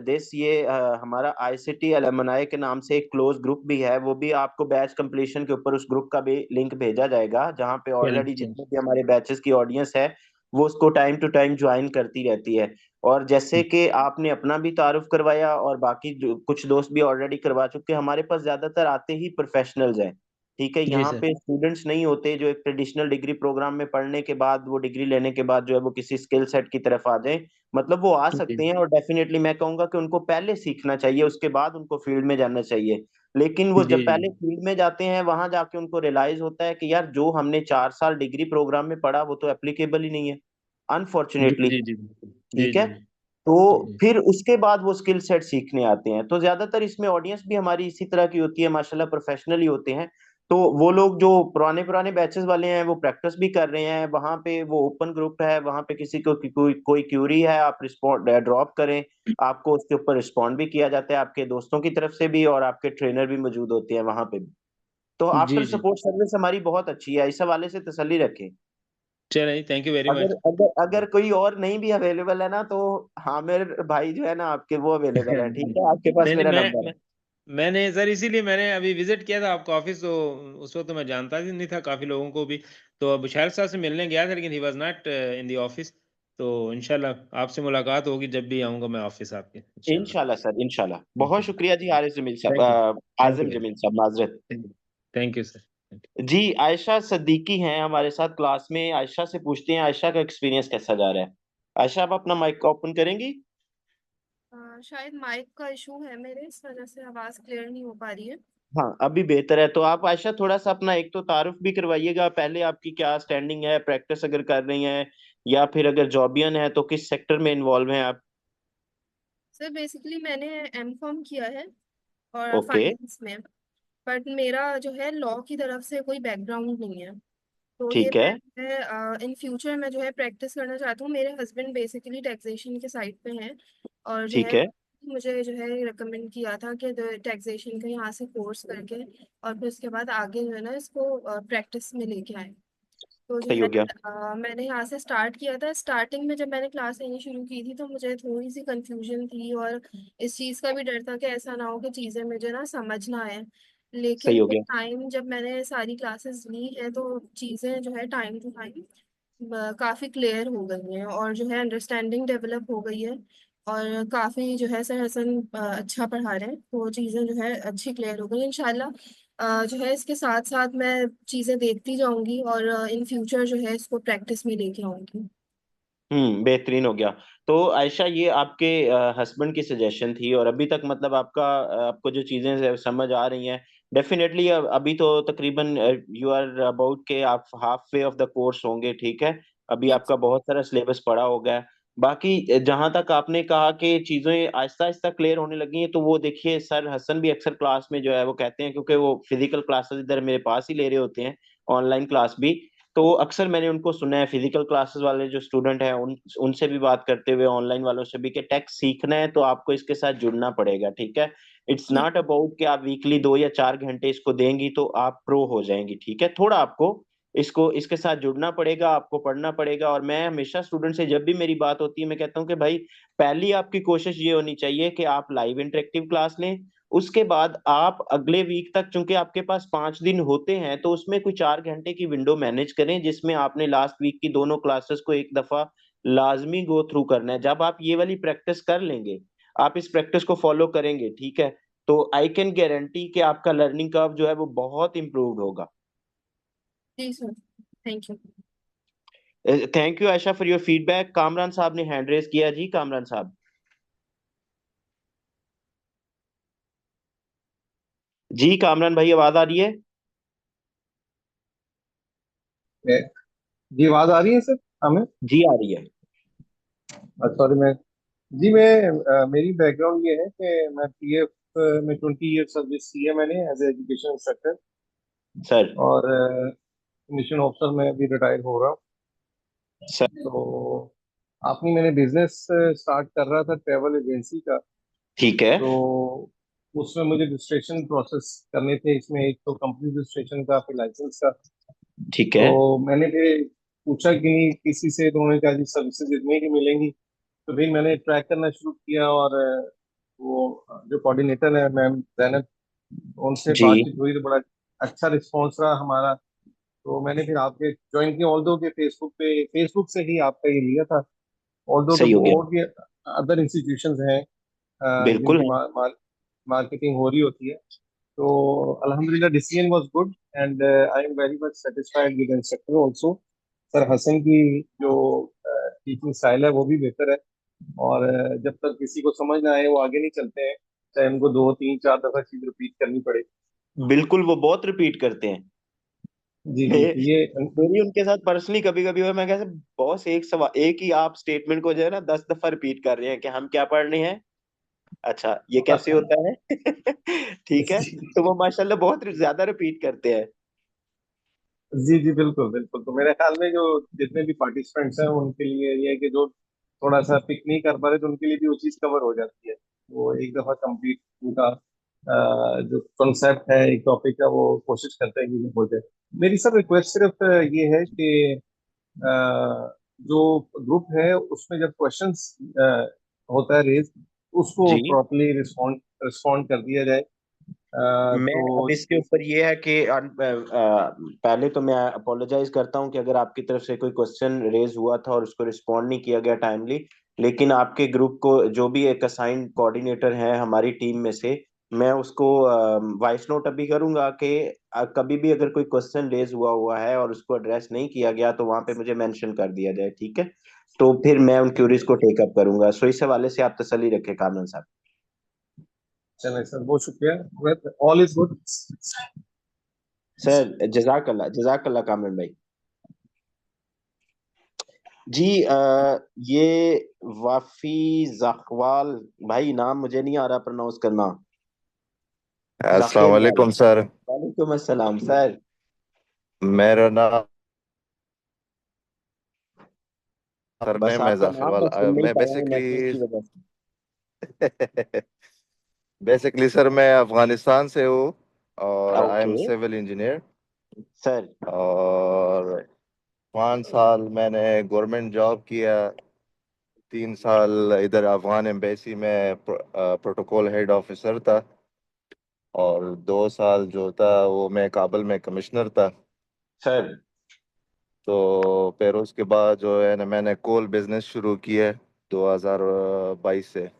दिस ये हमारा आईसीटी एलुमनाई के नाम से एक क्लोज ग्रुप भी है, वो भी आपको बैच कंप्लीशन के ऊपर उस ग्रुप का भी लिंक भेजा जाएगा, जहाँ पे चलें, ऑलरेडी चलें। जितने भी हमारे बैचेस की ऑडियंस है वो उसको टाइम टू टाइम ज्वाइन करती रहती है। और जैसे कि आपने अपना भी तारुफ करवाया, और बाकी जो कुछ दोस्त भी ऑलरेडी करवा चुके हैं, हमारे पास ज्यादातर आते ही प्रोफेशनल्स हैं। ठीक है, जी यहाँ सर। पे स्टूडेंट्स नहीं होते जो एक ट्रेडिशनल डिग्री प्रोग्राम में पढ़ने के बाद, वो डिग्री लेने के बाद जो है वो किसी स्किल सेट की तरफ आ जाए। मतलब वो आ जी, सकते हैं, और डेफिनेटली मैं कहूंगा कि उनको पहले सीखना चाहिए, उसके बाद उनको फील्ड में जाना चाहिए। लेकिन वो जी, जब पहले फील्ड में जाते हैं, वहां जाके उनको रियलाइज होता है कि यार जो हमने 4 साल डिग्री प्रोग्राम में पढ़ा वो तो एप्लीकेबल ही नहीं है, जी, अनफॉर्चुनेटली। जी, जी, बिल्कुल। जी, ठीक है, जी, जी, तो जी, फिर उसके बाद वो स्किल सेट सीखने आते हैं। तो ज्यादातर इसमें ऑडियंस भी हमारी इसी तरह की होती है, माशाल्लाह प्रोफेशनल ही होते हैं। तो वो लोग जो पुराने पुराने बैचेस वाले हैं वो प्रैक्टिस भी कर रहे हैं, वहां पे वो ओपन ग्रुप है, वहां पे किसी को कोई क्यूरी है, आप रिस्पॉन्ड ड्रॉप करें, आपको उसके ऊपर रिस्पॉन्ड भी किया जाता है, आपके दोस्तों की तरफ से भी, और आपके ट्रेनर भी मौजूद होते हैं वहां पे भी। तो आफ्टर जी, जी। सपोर्ट सर्विस हमारी बहुत अच्छी है, इस हवाले से तसल्ली रखें। चलिए, थैंक यू वेरी अगर मच। अगर अगर कोई और नहीं भी अवेलेबल है ना, तो हामिर भाई जो है ना आपके, वो अवेलेबल है, ठीक है, आपके पास नहीं, नहीं, मेरा नंबर है। मैंने सर इसीलिए मैंने अभी विजिट किया था आपका ऑफिस, तो उस वक्त तो मैं जानता ही नहीं था काफी लोगों को भी। तो अब शायर साहब से मिलने गया था, लेकिन he was not in the office. तो इंशाल्लाह आपसे मुलाकात होगी जब भी आऊंगा मैं ऑफिस आपके, इंशाल्लाह। इंशाल्लाह सर, इंशाल्लाह। थैंक बहुत यू, शुक्रिया जी Haris Jameel sahab, thank you, thank you Azim very Jameel sahab, माजरत। Much, thank you sir. जी, आयशा सद्दीकी हैं हमारे साथ क्लास में, आयशा से पूछते हैं आयशा का एक्सपीरियंस कैसा जा रहा है। आयशा, आप अपना माइक ओपन करेंगी? शायद माइक का इशू है मेरे, इस वजह से आवाज क्लियर नहीं हो पा रही है। हाँ, अभी बेहतर है। तो आप आयशा थोड़ा सा अपना एक तो तारुफ भी करवाइएगा पहले, आपकी क्या स्टैंडिंग है, प्रैक्टिस अगर कर रही हैं, या फिर अगर जॉबियन है तो किस सेक्टर में इन्वॉल्व हैं आप? सर बेसिकली मैंने एमकॉम किया है और ओके, फाइनेंस में, बट मेरा जो है लॉ की तरफ से कोई बैकग्राउंड नहीं है। तो ये ठीक है, मैं इन फ्यूचर में जो है प्रैक्टिस करना चाहता हूँ। मेरे हस्बैंड बेसिकली टैक्सेशन के साइड पे हैं, और जो ठीक है है, मुझे जो है रिकमेंड किया था कि टैक्सेशन का यहाँ से कोर्स करके और फिर उसके बाद आगे जो है ना इसको प्रैक्टिस में लेके आए। तो जो सही है हो गया। मैंने यहाँ से स्टार्ट किया था। स्टार्टिंग में जब मैंने क्लास लेनी शुरू की थी तो मुझे थोड़ी सी कंफ्यूजन थी, और इस चीज़ का भी डर था कि ऐसा ना हो कि चीज़ें मुझे ना समझ ना आए। सही लेकिन हो विद गया। टाइम जब मैंने सारी क्लासेस ली हैं तो चीज़ें जो है टाइम टू टाइम काफ़ी क्लियर हो गई हैं, और जो है अंडरस्टैंडिंग डेवलप हो गई है। और काफ़ी जो है सर हसन अच्छा पढ़ा रहे हैं, तो चीज़ें जो है अच्छी क्लियर हो गई इंशाल्लाह। जो है इसके साथ साथ मैं चीज़ें देखती जाऊंगी, और इन फ्यूचर जो है इसको प्रैक्टिस में लेके आऊंगी। बेहतरीन हो गया। तो आयशा, ये आपके हस्बैंड की सजेशन थी, और अभी तक मतलब आपको जो चीजें समझ आ रही हैं, डेफिनेटली अभी तो तकरीबन यू आर अबाउट के आप half way of the course होंगे, ठीक है। अभी जी आपका बहुत सारा सिलेबस पड़ा होगा है। बाकी जहां तक आपने कहा कि चीजें आहिस्ता आहिस्ता क्लियर होने लगी हैं, तो वो देखिए सर हसन भी अक्सर क्लास में जो है वो कहते हैं, क्योंकि वो फिजिकल क्लासेस इधर मेरे पास ही ले रहे होते हैं, ऑनलाइन क्लास भी। तो अक्सर मैंने उनको सुना है, फिजिकल क्लासेस वाले जो स्टूडेंट हैं उनसे भी बात करते हुए, ऑनलाइन वालों से भी, कि टैक्स सीखना है तो आपको इसके साथ जुड़ना पड़ेगा, ठीक है। इट्स जी नॉट अबाउट कि आप वीकली 2 या 4 घंटे इसको देंगी तो आप प्रो हो जाएंगी, ठीक है। थोड़ा आपको इसके साथ जुड़ना पड़ेगा, आपको पढ़ना पड़ेगा। और मैं हमेशा स्टूडेंट से जब भी मेरी बात होती है, मैं कहता हूँ कि भाई पहली आपकी कोशिश ये होनी चाहिए कि आप लाइव इंटरेक्टिव क्लास लें। उसके बाद आप अगले वीक तक, चूंकि आपके पास 5 दिन होते हैं, तो उसमें कोई 4 घंटे की विंडो मैनेज करें, जिसमें आपने लास्ट वीक की दोनों क्लासेस को एक दफा लाजमी गो थ्रू करना है। जब आप ये वाली प्रैक्टिस कर लेंगे, आप इस प्रैक्टिस को फॉलो करेंगे, ठीक है, तो आई कैन गारंटी कि आपका लर्निंग कर्व जो है वो बहुत इंप्रूव्ड होगा। जी sir, thank you. Thank you Ayesha for your feedback. Kamran sahab ने हैंड रेज किया जी, कामरान साहब। जी कामरान भाई, आवाज आ रही है? जी आवाज आ रही है सर हमें? जी आ रही है। सॉरी मैं जी मैं मेरी बैकग्राउंड ये है कि मैं पीएफ में 20 ईयर सर्विस की है मैंने एज एजुकेशन इंस्ट्रक्टर। सर और मिशन ऑफिसर में अभी रिटायर हो रहा हूँ। सर तो अपनी मैंने बिजनेस स्टार्ट कर रहा था ट्रैवल एजेंसी का। ठीक है। तो उसमें मुझे रजिस्ट्रेशन प्रोसेस करने थे, इसमें एक तो कंपनी रजिस्ट्रेशन का फिर लाइसेंस का। ठीक तो है। मैंने फिर पूछा कि नहीं किसी से, तो उन्होंने कहा जी सर्विसेज इतनी की मिलेंगी। तो फिर मैंने ट्रैक करना शुरू किया और वो जो कोऑर्डिनेटर है मैम जैनब, उनसे जी बातचीत हुई तो बड़ा अच्छा रिस्पॉन्स रहा हमारा। तो मैंने फिर आपके ज्वाइन किया, ऑल्दो के फेसबुक से ही आपका ये लिया था। ऑल्दो के सही हो गया। और भी अदर इंस्टीट्यूशंस हैं बिल्कुल जिनकी है। मार्केटिंग हो रही होती है। तो अल्हम्दुलिल्लाह decision was good and I am very much satisfied with instructor also. Sir Hasan की जो टीचिंग स्टाइल है वो भी बेहतर है। और जब तक किसी को समझ ना आए वो आगे नहीं चलते हैं, चाहे उनको 2 3 4 दफा चीज रिपीट करनी पड़े। बिल्कुल, वो बहुत रिपीट करते हैं। जी जी मे- तो ये मेरी उनके साथ पर्सनली कभी कभी हुआ, मैं कैसे बॉस एक सवाल एक ही आप स्टेटमेंट को जो है ना 10 दफा रिपीट कर रहे हैं कि हम क्या पढ़ रहे हैं। अच्छा ये कैसे होता है। ठीक है। तो वो माशाल्लाह बहुत ज्यादा रिपीट करते हैं। जी जी बिल्कुल बिल्कुल। तो मेरे ख्याल में जो जितने भी पार्टिसिपेंट्स हैं उनके लिए ये है कि जो थोड़ा सा पिक नहीं कर पा रहे तो उनके लिए भी वो चीज़ कवर हो जाती है। वो एक दफा कंप्लीट उनका जो कॉन्सेप्ट है एक टॉपिक का वो कोशिश करते हैं कि वो हो जाए। मेरी सर रिक्वेस्ट सिर्फ ये है कि जो ग्रुप है उसमें जब क्वेश्चंस होता है रेज, उसको जी प्रॉपरली रिस्पॉन्ड रिस्पॉन्ड कर दिया जाए। मैं अब तो इसके ऊपर ये है कि पहले तो मैं अपोलोजाइज करता हूँ कि अगर आपकी तरफ से कोई क्वेश्चन रेज हुआ था और उसको रिस्पॉन्ड नहीं किया गया टाइमली, लेकिन आपके ग्रुप को जो भी एक असाइंड कोऑर्डिनेटर है हमारी टीम में से, मैं उसको वॉइस नोट अभी करूंगा कि कभी भी अगर कोई क्वेश्चन रेज हुआ है और उसको एड्रेस नहीं किया गया तो वहां पे मुझे मेंशन कर दिया जाए, ठीक है। तो फिर मैं उन क्यूरीज को टेकअप करूंगा। सो इस हवाले से आप तसल्ली रखें कामन साहब। चलें सर, बहुत शुक्रिया, ऑल इज गुड। सर जजाकल्ला कामिल भाई। जी ये वाफी जाखवाल भाई, नाम मुझे नहीं आ रहा प्रोनाउंस करना। अस्सलाम जाखेल वाला। वालेकुम सर। वालेकुम अस्सलाम सर। मेरा नाम बस सरनेम है आपका नाम जाखरवाल। मैं सुन नहीं मैं पाया हूँ नेटवर्क की वजह से। बेसिकली सर मैं अफगानिस्तान से हूँ और I okay am civil engineer. Sir. और 5 साल मैंने गवर्नमेंट जॉब किया। 3 साल इधर अफगान एम्बेसी में प्रोटोकॉल हेड ऑफिसर था। और 2 साल जो था वो मैं काबुल में कमिश्नर था। सर तो फिर उसके बाद जो है ना मैंने कोल बिजनेस शुरू किया 2022 से।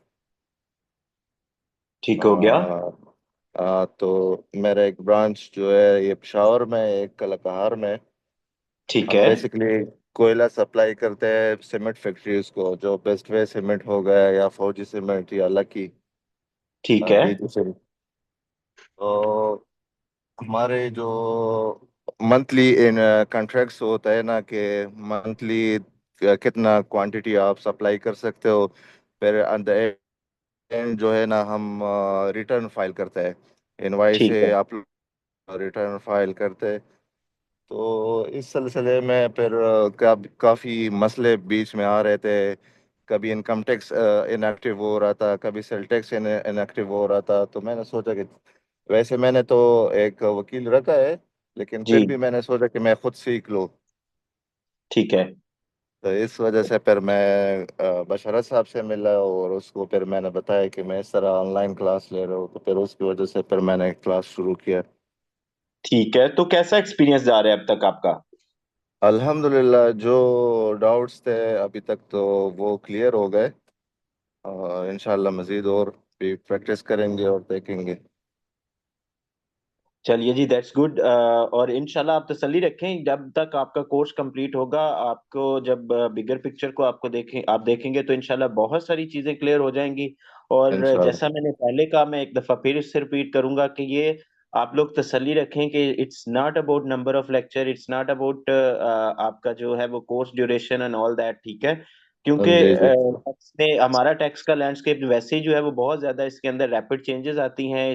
ठीक हो गया। आ, तो मेरा एक ब्रांच जो है ये पेशावर में है, एक कलाकहार में। ठीक हम है। बेसिकली कोयला सप्लाई करते हैं सीमेंट फैक्ट्रीज को, जो बेस्ट वे सीमेंट हो गया या फौजी सीमेंट या लकी। ठीक है। ये दूसरे। तो हमारे जो मंथली इन कॉन्ट्रैक्ट्स होता है ना कि मंथली कितना क्वांटिटी आप सप्लाई कर सकते हो। फिर एट द एंड जो है ना हम रिटर्न फाइल करते हैं। इनवाइस ठीक से है। आप रिटर्न फाइल करते हैं। तो इस सिलसिले में फिर काफ़ी मसले बीच में आ रहे थे। कभी इनकम टैक्स इनएक्टिव हो रहा था, कभी सेल टैक्स इनएक्टिव हो रहा था। तो मैंने सोचा कि वैसे मैंने तो एक वकील रखा है, लेकिन जी फिर भी मैंने सोचा कि मैं खुद सीख लूँ। ठीक है। तो इस वजह से फिर मैं बशरत साहब से मिला और उसको फिर मैंने बताया कि मैं इस तरह ऑनलाइन क्लास ले रहा हूँ। तो फिर उसकी वजह से फिर मैंने क्लास शुरू किया। ठीक है, तो कैसा एक्सपीरियंस जा रहा है अब तक आपका। अल्हम्दुलिल्लाह जो डाउट्स थे अभी तक तो वो क्लियर हो गए। इंशाल्लाह मज़ीद और भी प्रैक्टिस करेंगे और देखेंगे। चलिए जी, दैट्स गुड। और इंशाल्लाह आप तसल्ली रखें, जब तक आपका कोर्स कंप्लीट होगा, आपको जब बिगर पिक्चर को आप देखेंगे तो इंशाल्लाह बहुत सारी चीजें क्लियर हो जाएंगी। और इंशाल्लाह। जैसा मैंने पहले कहा, मैं एक दफा फिर इससे रिपीट करूंगा कि ये आप लोग तसल्ली रखें कि it's not about number of lecture, it's not about आपका जो है वो course duration and all that, ठीक है। क्योंकि जी जी टैक्स में हमारा टैक्स का लैंडस्केप वैसे ही जो है वो बहुत ज्यादा, इसके अंदर रैपिड चेंजेस आती हैं।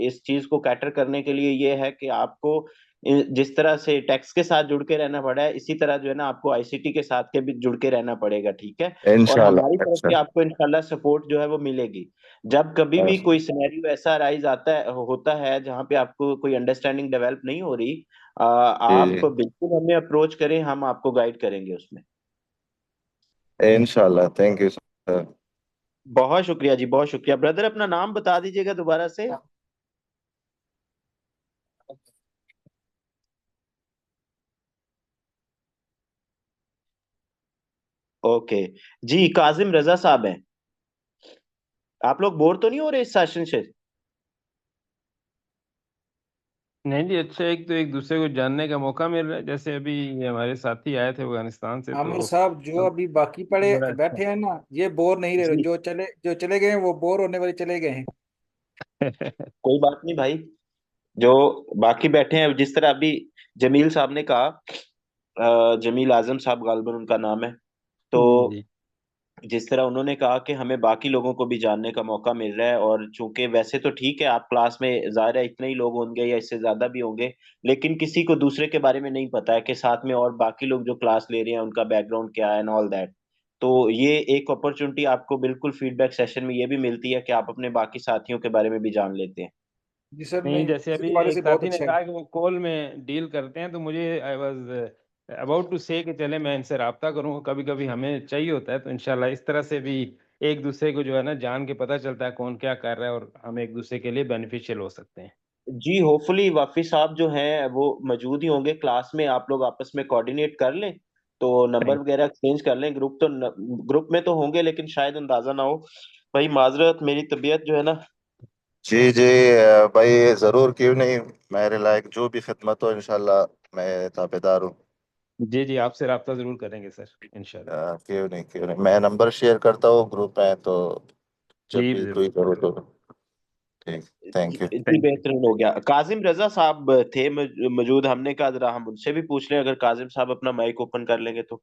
इस चीज को कैटर करने के लिए ये है कि आपको जिस तरह से टैक्स के साथ जुड़ के रहना पड़ा है, इसी तरह जो है ना आपको आईसीटी के साथ के भी जुड़ के रहना पड़ेगा, ठीक है। और हमारी इंशाल्लाह। तरफ अच्छा। से आपको इंशाल्लाह सपोर्ट जो है वो मिलेगी। जब कभी भी कोई सिनेरियो ऐसा राइज आता है होता है जहाँ पे आपको कोई अंडरस्टैंडिंग डेवलप नहीं हो रही, जी आप जी बिल्कुल हमें अप्रोच करें, हम आपको गाइड करेंगे उसमें। इंशाल्लाह। Thank you sir. बहुत शुक्रिया जी, बहुत शुक्रिया ब्रदर। अपना नाम बता दीजिएगा दोबारा से। ओके जी, काजिम रजा साहब हैं। आप लोग बोर तो नहीं हो रहे इस सेशन से? नहीं जी, अच्छा, एक तो एक दूसरे को जानने का मौका मिल रहा है। जैसे अभी ये हमारे साथी आए थे अफगानिस्तान से, आमिर तो साहब, जो हम अभी बाकी पड़े बड़ा अच्छा। बैठे हैं ना, ये बोर नहीं रहे। जी, जो चले गए हैं वो बोर होने वाले चले गए हैं। कोई बात नहीं भाई। जो बाकी बैठे हैं, जिस तरह अभी जमील साहब ने कहा, जमील आजम साहब गालबन उनका नाम है, तो जी जी जिस तरह उन्होंने कहा कि हमें बाकी लोगों को भी जानने का मौका मिल रहा है, और चूंकि वैसे तो ठीक है आप क्लास में, ज़ाहिर है इतने ही लोग होंगे या इससे ज्यादा भी होंगे, लेकिन किसी को दूसरे के बारे में नहीं पता है कि साथ में और बाकी लोग जो क्लास ले रहे हैं उनका बैकग्राउंड क्या है एंड ऑल दैट। तो ये एक अपॉर्चुनिटी आपको बिल्कुल फीडबैक सेशन में ये भी मिलती है कि आप अपने बाकी साथियों के बारे में भी जान लेते हैं। जी सर, नहीं, नहीं, जैसे इस अभी हवाले से एक बहुत साथी ने अच्छा है। कहा कि वो कॉल में डील करते हैं, तो मुझे आई वाज अबाउट टू से कि चले मैं इनसे राब्ता करूँ। कभी कभी हमें चाहिए होता है, तो इंशाल्लाह इस तरह से भी एक दूसरे को जो है ना जान के पता चलता है कौन क्या कर रहा है, और हम एक दूसरे के लिए बेनिफिशियल हो सकते हैं। जी, होपफुली वाफी साहब जो हैं वो मौजूद ही होंगे क्लास में, आप लोग आपस में कोऑर्डिनेट कर लें, तो नंबर थैंक वगैरह एक्सचेंज कर लें। ग्रुप में तो होंगे, लेकिन शायद अंदाजा ना हो। भाई माजरत, मेरी तबीयत जो है ना। जी जी भाई जरूर, क्यों नहीं। मेरे लायक जो भी खिदमत हो इंशाल्लाह मैं ताबेदार हूँ। जी जी, आपसे राब्ता जरूर करेंगे सर, इंशाल्लाह। क्यों नहीं, क्यों नहीं, मैं नंबर शेयर करता हूँ ग्रुप में, तो जब जी भी कोई जरूर जरूरत जरूर। हो। ठीक। Thank you. जी थैंक यू। बेहतरीन हो गया। काजिम रजा साहब थे मौजूद, हमने कहा जरा हम उनसे भी पूछ लें, अगर काजिम साहब अपना माइक ओपन कर लेंगे तो।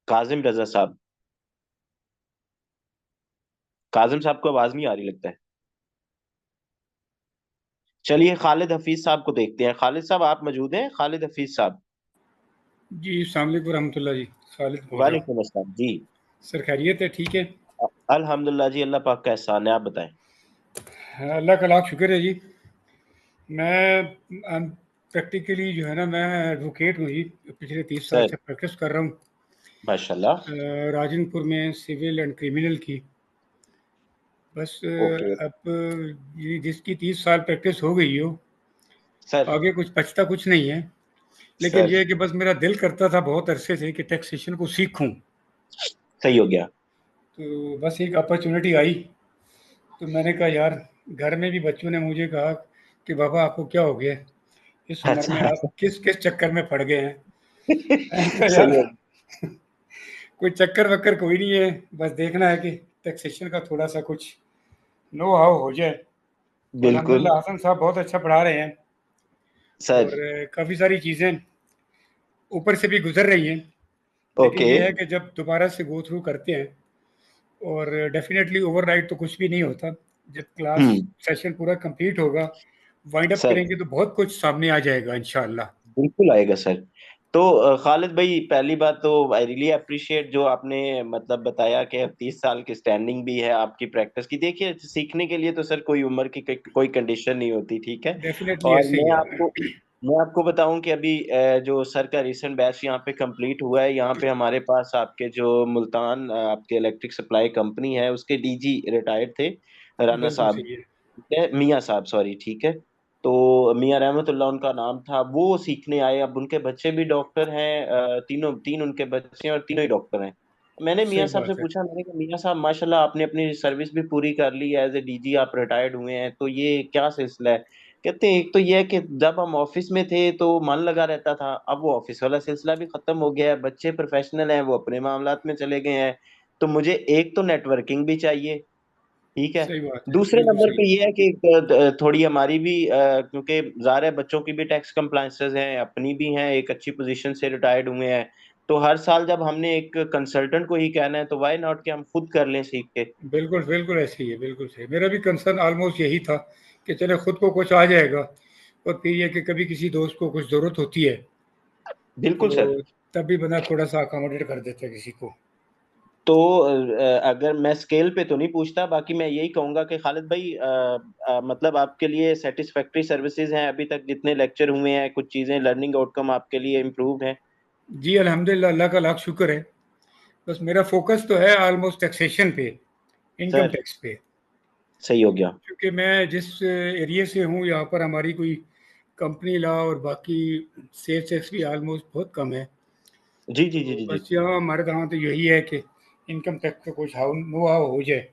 काजिम रजा साहब, काजिम साहब को आवाज नहीं आ रही लगता है। चलिए खालिद हफीज साहब को देखते हैं। खालिद साहब आप मौजूद हैं? खालिद हफीज साहब। जी अस्सलाम वालेकुम रहमतुल्लाह जी, खालिद बोल रहा हूँ। वालेकुम अस्सलाम जी। सर खैरियत है? ठीक है। अल्हम्दुलिल्लाह जी, अल्लाह पाक का एहसान है, आप बताएं। अल्लाह का लाख शुक्र है जी। मैं प्रैक्टिकली जो है ना, मैं एडवोकेट हूँ जी। पिछले 30 साल सर से प्रैक्टिस कर रहा हूँ माशाल्लाह। राजनपुर में, सिविल एंड क्रिमिनल की। बस ओके अब ये जिसकी 30 साल प्रैक्टिस हो गई हो, सर। आगे कुछ बचता कुछ नहीं है। लेकिन सर ये है कि बस मेरा दिल करता था बहुत अरसे से कि टैक्सेशन को सीखूं। सही हो गया। तो बस एक अपॉर्चुनिटी आई, तो मैंने कहा यार, घर में भी बच्चों ने मुझे कहा कि बाबा आपको क्या हो गया, इस उम्र में अच्छा आप किस किस चक्कर में पड़ गए हैं। मैंने कहा सही यार, हो। कोई चक्कर वक्कर कोई नहीं है, बस देखना है कि टैक्सेशन का थोड़ा सा कुछ नो हाउ हो जाए। तो बिल्कुल अल्हम्दुलिल्लाह हसन साहब बहुत अच्छा पढ़ा रहे हैं, सर। और काफ़ी सारी चीज़ें ऊपर से भी गुजर रही हैं। लेकिन ओके। ये है कि जब दोबारा से गो थ्रू करते हैं, और डेफिनेटली ओवरनाइट तो कुछ भी नहीं होता। जब क्लास हम्म। सेशन पूरा कंप्लीट होगा, वाइंड अप सर करेंगे, तो बहुत कुछ सामने आ जाएगा इंशाअल्लाह। बिल्कुल आएगा सर। तो खालिद भाई, पहली बात तो आई रियली अप्रिशिएट जो आपने मतलब बताया कि 30 साल की स्टैंडिंग भी है आपकी प्रैक्टिस की। देखिए सीखने के लिए तो सर कोई उम्र की कोई कंडीशन नहीं होती, ठीक है। डेफिनेटली और ऐसे ही है। मैं आपको बताऊं कि अभी जो सर का रिसेंट बैच यहाँ पे कंप्लीट हुआ है, यहाँ पे हमारे पास आपके जो मुल्तान आपके इलेक्ट्रिक सप्लाई कंपनी है उसके डीजी रिटायर्ड थे, राना बिल्कुल साहब, सही है। ठीक है, मियाँ साहब सॉरी, ठीक है। तो मियाँ रहमतुल्लाह उनका नाम था, वो सीखने आए। अब उनके बच्चे भी डॉक्टर हैं, तीन उनके बच्चे हैं और तीनों ही डॉक्टर हैं। मैंने मियाँ सही साहब से बात है। पूछा, मैंने कहा मियाँ साहब माशाल्लाह आपने अपनी सर्विस भी पूरी कर ली है, एज ए डीजी आप रिटायर्ड हुए हैं, तो ये क्या सिलसिला है? कहते हैं एक तो ये है कि जब हम ऑफिस में थे तो मन लगा रहता था, अब वो ऑफिस वाला सिलसिला भी खत्म हो गया है, बच्चे प्रोफेशनल हैं, वो अपने मामलात में चले गए हैं, तो मुझे एक तो नेटवर्किंग भी चाहिए, ठीक है। सही बात है, दूसरे बिल्कुल नंबर सही पे ये है कि थोड़ी हमारी भी क्योंकि ज़ाहिर है बच्चों की भी टैक्स कंप्लायंसेस हैं, अपनी भी हैं, एक अच्छी पोजीशन से रिटायर्ड हुए हैं, तो हर साल जब हमने एक कंसल्टेंट को ही कहना है तो व्हाई नॉट कि हम खुद कर लें सीख के। बिल्कुल बिल्कुल ऐसे ही है, बिल्कुल सही। मेरा भी कंसर्न ऑलमोस्ट यही था कि चले खुद को कुछ आ जाएगा, और फिर ये कि कभी किसी दोस्त को कुछ ज़रूरत होती है बिल्कुल सर। तो तब भी बंदा थोड़ा सा अकोमोडेट कर देता है किसी को। तो अगर मैं स्केल पे तो नहीं पूछता, बाकी मैं यही कहूंगा कि खालिद भाई मतलब आपके लिए सेटिस्फैक्टरी सर्विसेज हैं अभी तक, जितने लेक्चर हुए हैं, कुछ चीजें लर्निंग आउटकम आपके लिए इम्प्रूव्ड हैं? जी अल्हम्दुलिल्लाह, अल्लाह का लाख शुक्र है। बस मेरा फोकस तो है ऑलमोस्ट टैक्सेशन पे, इनकम सर टैक्स पे, सही हो गया। क्योंकि मैं जिस एरिया से हूँ यहाँ पर हमारी कोई कंपनी लॉ और बाकी सेल्स टैक्स भी ऑलमोस्ट बहुत कम है। जी जी जी तो जी जी। बस यहाँ हमारे यहाँ तो यही है कि इनकम टैक्स का कुछ हाउ नो हाउ हो जाए।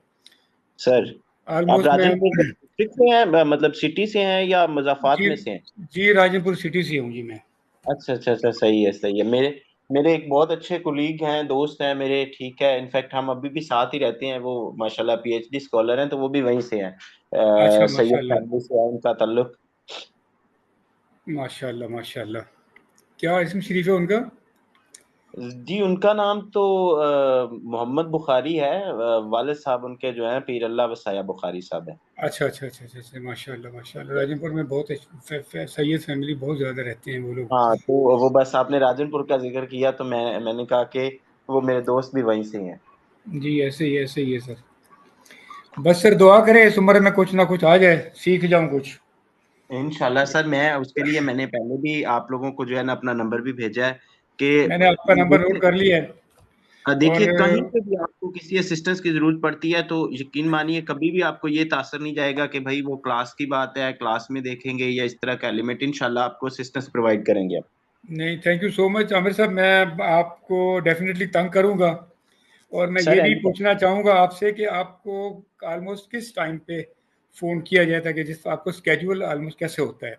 सर आप ऑलमोस्ट मैं राजनपुर डिस्ट्रिक्ट से हैं, मतलब सिटी से हैं या मुज़ाफ़ात जी में से हैं? जी राजनपुर सिटी से हूँ जी मैं। अच्छा अच्छा अच्छा, सही है सही है। मेरे मेरे एक बहुत अच्छे कुलीग हैं, दोस्त हैं मेरे, ठीक है, इनफैक्ट हम अभी भी साथ ही रहते हैं, वो माशाल्लाह पीएचडी स्कॉलर हैं, तो वो भी वहीं से हैं, अच्छा सैयद माशाल्लाह, फैमिली से है उनका ताल्लुक। माशाल्लाह माशाल्लाह। क्या इसम शरीफ है उनका? जी उनका नाम तो मोहम्मद बुखारी है, वालिद साहब उनके जो हैं पीर अल्लाह वसाया बुखारी साहब हैं। अच्छा अच्छा अच्छा अच्छा अच्छा, माशाल्लाह माशाल्लाह। राजनपुर में बहुत सैयद फैमिली बहुत ज़्यादा रहते हैं वो लोग। हाँ तो वो बस आपने राजनपुर का जिक्र किया तो मैंने कहा कि वो मेरे दोस्त भी वहीं से ही हैं। जी ऐसे ही है सर। बस सर दुआ करें इस उम्र में कुछ ना कुछ आ जाए, सीख जाऊं कुछ। इंशाल्लाह सर, मैं उसके लिए मैंने पहले भी आप लोगों को जो है ना अपना नंबर भी भेजा है कि मैंने आपका नंबर नोट देखिए कर लिया है। देखिए और कहीं पे भी आपको किसी असिस्टेंस की जरूरत पड़ती है तो यकीन मानिए कभी भी आपको ये तासर नहीं जाएगा कि भाई वो क्लास की बात है, क्लास में देखेंगे या इस तरह का एलिमेंट, इंशाल्लाह आपको असिस्टेंस प्रोवाइड करेंगे आप। नहीं, thank you so much Aamir साहब, मैं आपको डेफिनेटली तंग करूंगा। और मैं सर ये भी एनी पूछना चाहूँगा आपसे कि आपको ऑलमोस्ट किस टाइम पे फ़ोन किया जाता है, कि जिस आपको स्केड्यूल ऑलमोस्ट कैसे होता है?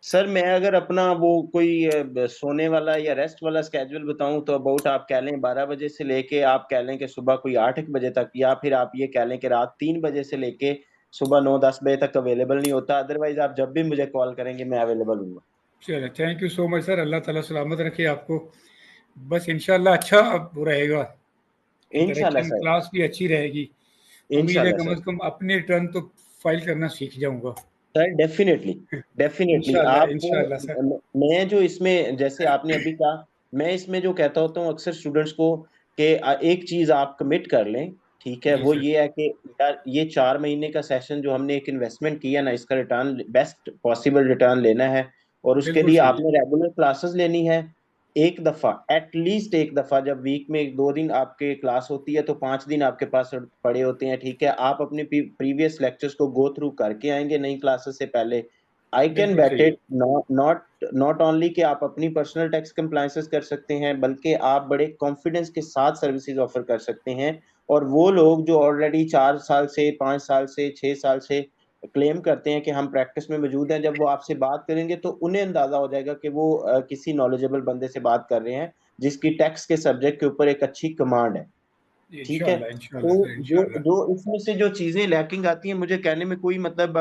सर, मैं अगर अपना वो कोई सोने वाला या रेस्ट वाला स्केड्यूल बताऊं तो अबाउट आप कह लें 12 बजे से लेके आप कह लें कि सुबह कोई 8 बजे तक, या फिर आप ये कह लें कि रात 3 बजे से लेके सुबह 9-10 बजे तक अवेलेबल नहीं होता, अदरवाइज आप जब भी मुझे कॉल करेंगे मैं अवेलेबल हूँ। चलिए, thank you so much sir, अल्लाह ताला सलामत रखे आपको। बस इंशाल्लाह अच्छा अब वो रहेगा, इंशाल्लाह इंटरेक्शन सर। क्लास भी अच्छी रहेगी। उम्मीद है इंशाल्लाह कम सर। से कम अपने टर्न तो फाइल करना सीख जाऊंगा। सर डेफिनेटली डेफिनेटली इंशाल्लाह आप इंशाल्लाह सर। मैं जो इसमें जैसे आपने अभी कहा, मैं इसमें जो कहता होता हूँ अक्सर स्टूडेंट्स को कि एक चीज आप कमिट कर लें, ठीक है, जी वो सर, ये है कि यार ये 4 महीने का सेशन जो हमने एक इन्वेस्टमेंट किया ना, इसका रिटर्न बेस्ट पॉसिबल रिटर्न लेना है, और उसके बिल्कुल लिए सही है। आपने रेगुलर क्लासेस लेनी है। एक दफा एटलीस्ट एक दफा जब वीक में 2 दिन आपके क्लास होती है तो 5 दिन आपके पास पड़े होते हैं, ठीक है, आप अपने प्रीवियस लेक्चर्स को गो थ्रू करके आएंगे नई क्लासेस से पहले। आई कैन बिल्कुल बेट सही है। इट, नॉट नॉट ओनली कि आप अपनी पर्सनल टैक्स कंप्लायंसेस कर सकते हैं, बल्कि आप बड़े कॉन्फिडेंस के साथ सर्विसेज ऑफर कर सकते हैं। और वो लोग जो ऑलरेडी 4 साल से, 5 साल से, 6 साल से क्लेम करते हैं कि हम प्रैक्टिस में मौजूद हैं, जब वो आपसे बात करेंगे तो उन्हें अंदाजा हो जाएगा कि वो किसी नॉलेजेबल बंदे से बात कर रहे हैं जिसकी टैक्स के सब्जेक्ट के ऊपर एक अच्छी कमांड है। ठीक है। इंशाल्लाह तो इंशाल्लाह सर, जो इंशाल्लाह। जो इसमें से जो चीजें लैकिंग आती हैं, मुझे कहने में कोई मतलब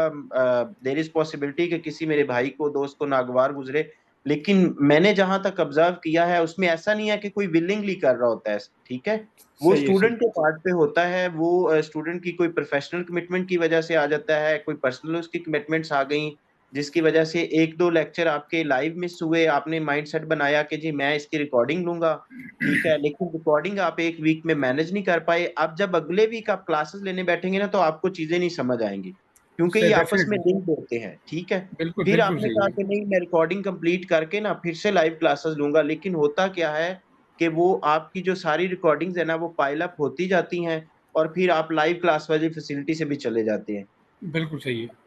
देयर इज पॉसिबिलिटी कि किसी मेरे भाई को, दोस्त को नागवार गुजरे, लेकिन मैंने जहां तक ऑब्जर्व किया है उसमें ऐसा नहीं है कि कोई विलिंगली कर रहा होता है, ठीक है। वो सही है, सही स्टूडेंट के पार्ट पे होता है, वो स्टूडेंट की कोई प्रोफेशनल कमिटमेंट की वजह से आ जाता है, कोई पर्सनल उसकी कमिटमेंट्स आ गई जिसकी वजह से 1-2 लेक्चर आपके लाइव मिस हुए, आपने माइंडसेट बनाया कि जी मैं इसकी रिकॉर्डिंग लूंगा, ठीक है, लेकिन रिकॉर्डिंग आप एक वीक में मैनेज नहीं कर पाए। अब जब अगले वीक आप क्लासेस लेने बैठेंगे ना तो आपको चीजें नहीं समझ आएंगी, क्योंकि सर ये आपस में डेफिनेटली, लिंक होते हैं, ठीक है। बिल्कुल फिर बिल्कुल आपने सही कहा है। कि नहीं मैं रिकॉर्डिंग कंप्लीट करके ना फिर से लाइव क्लासेस लूंगा, लेकिन होता क्या है कि वो आपकी जो सारी रिकॉर्डिंग्स है ना वो पाइल अप होती जाती हैं, और फिर आप लाइव क्लास वाली फैसिलिटी से भी चले जाते हैं। बिल्कुल सही है।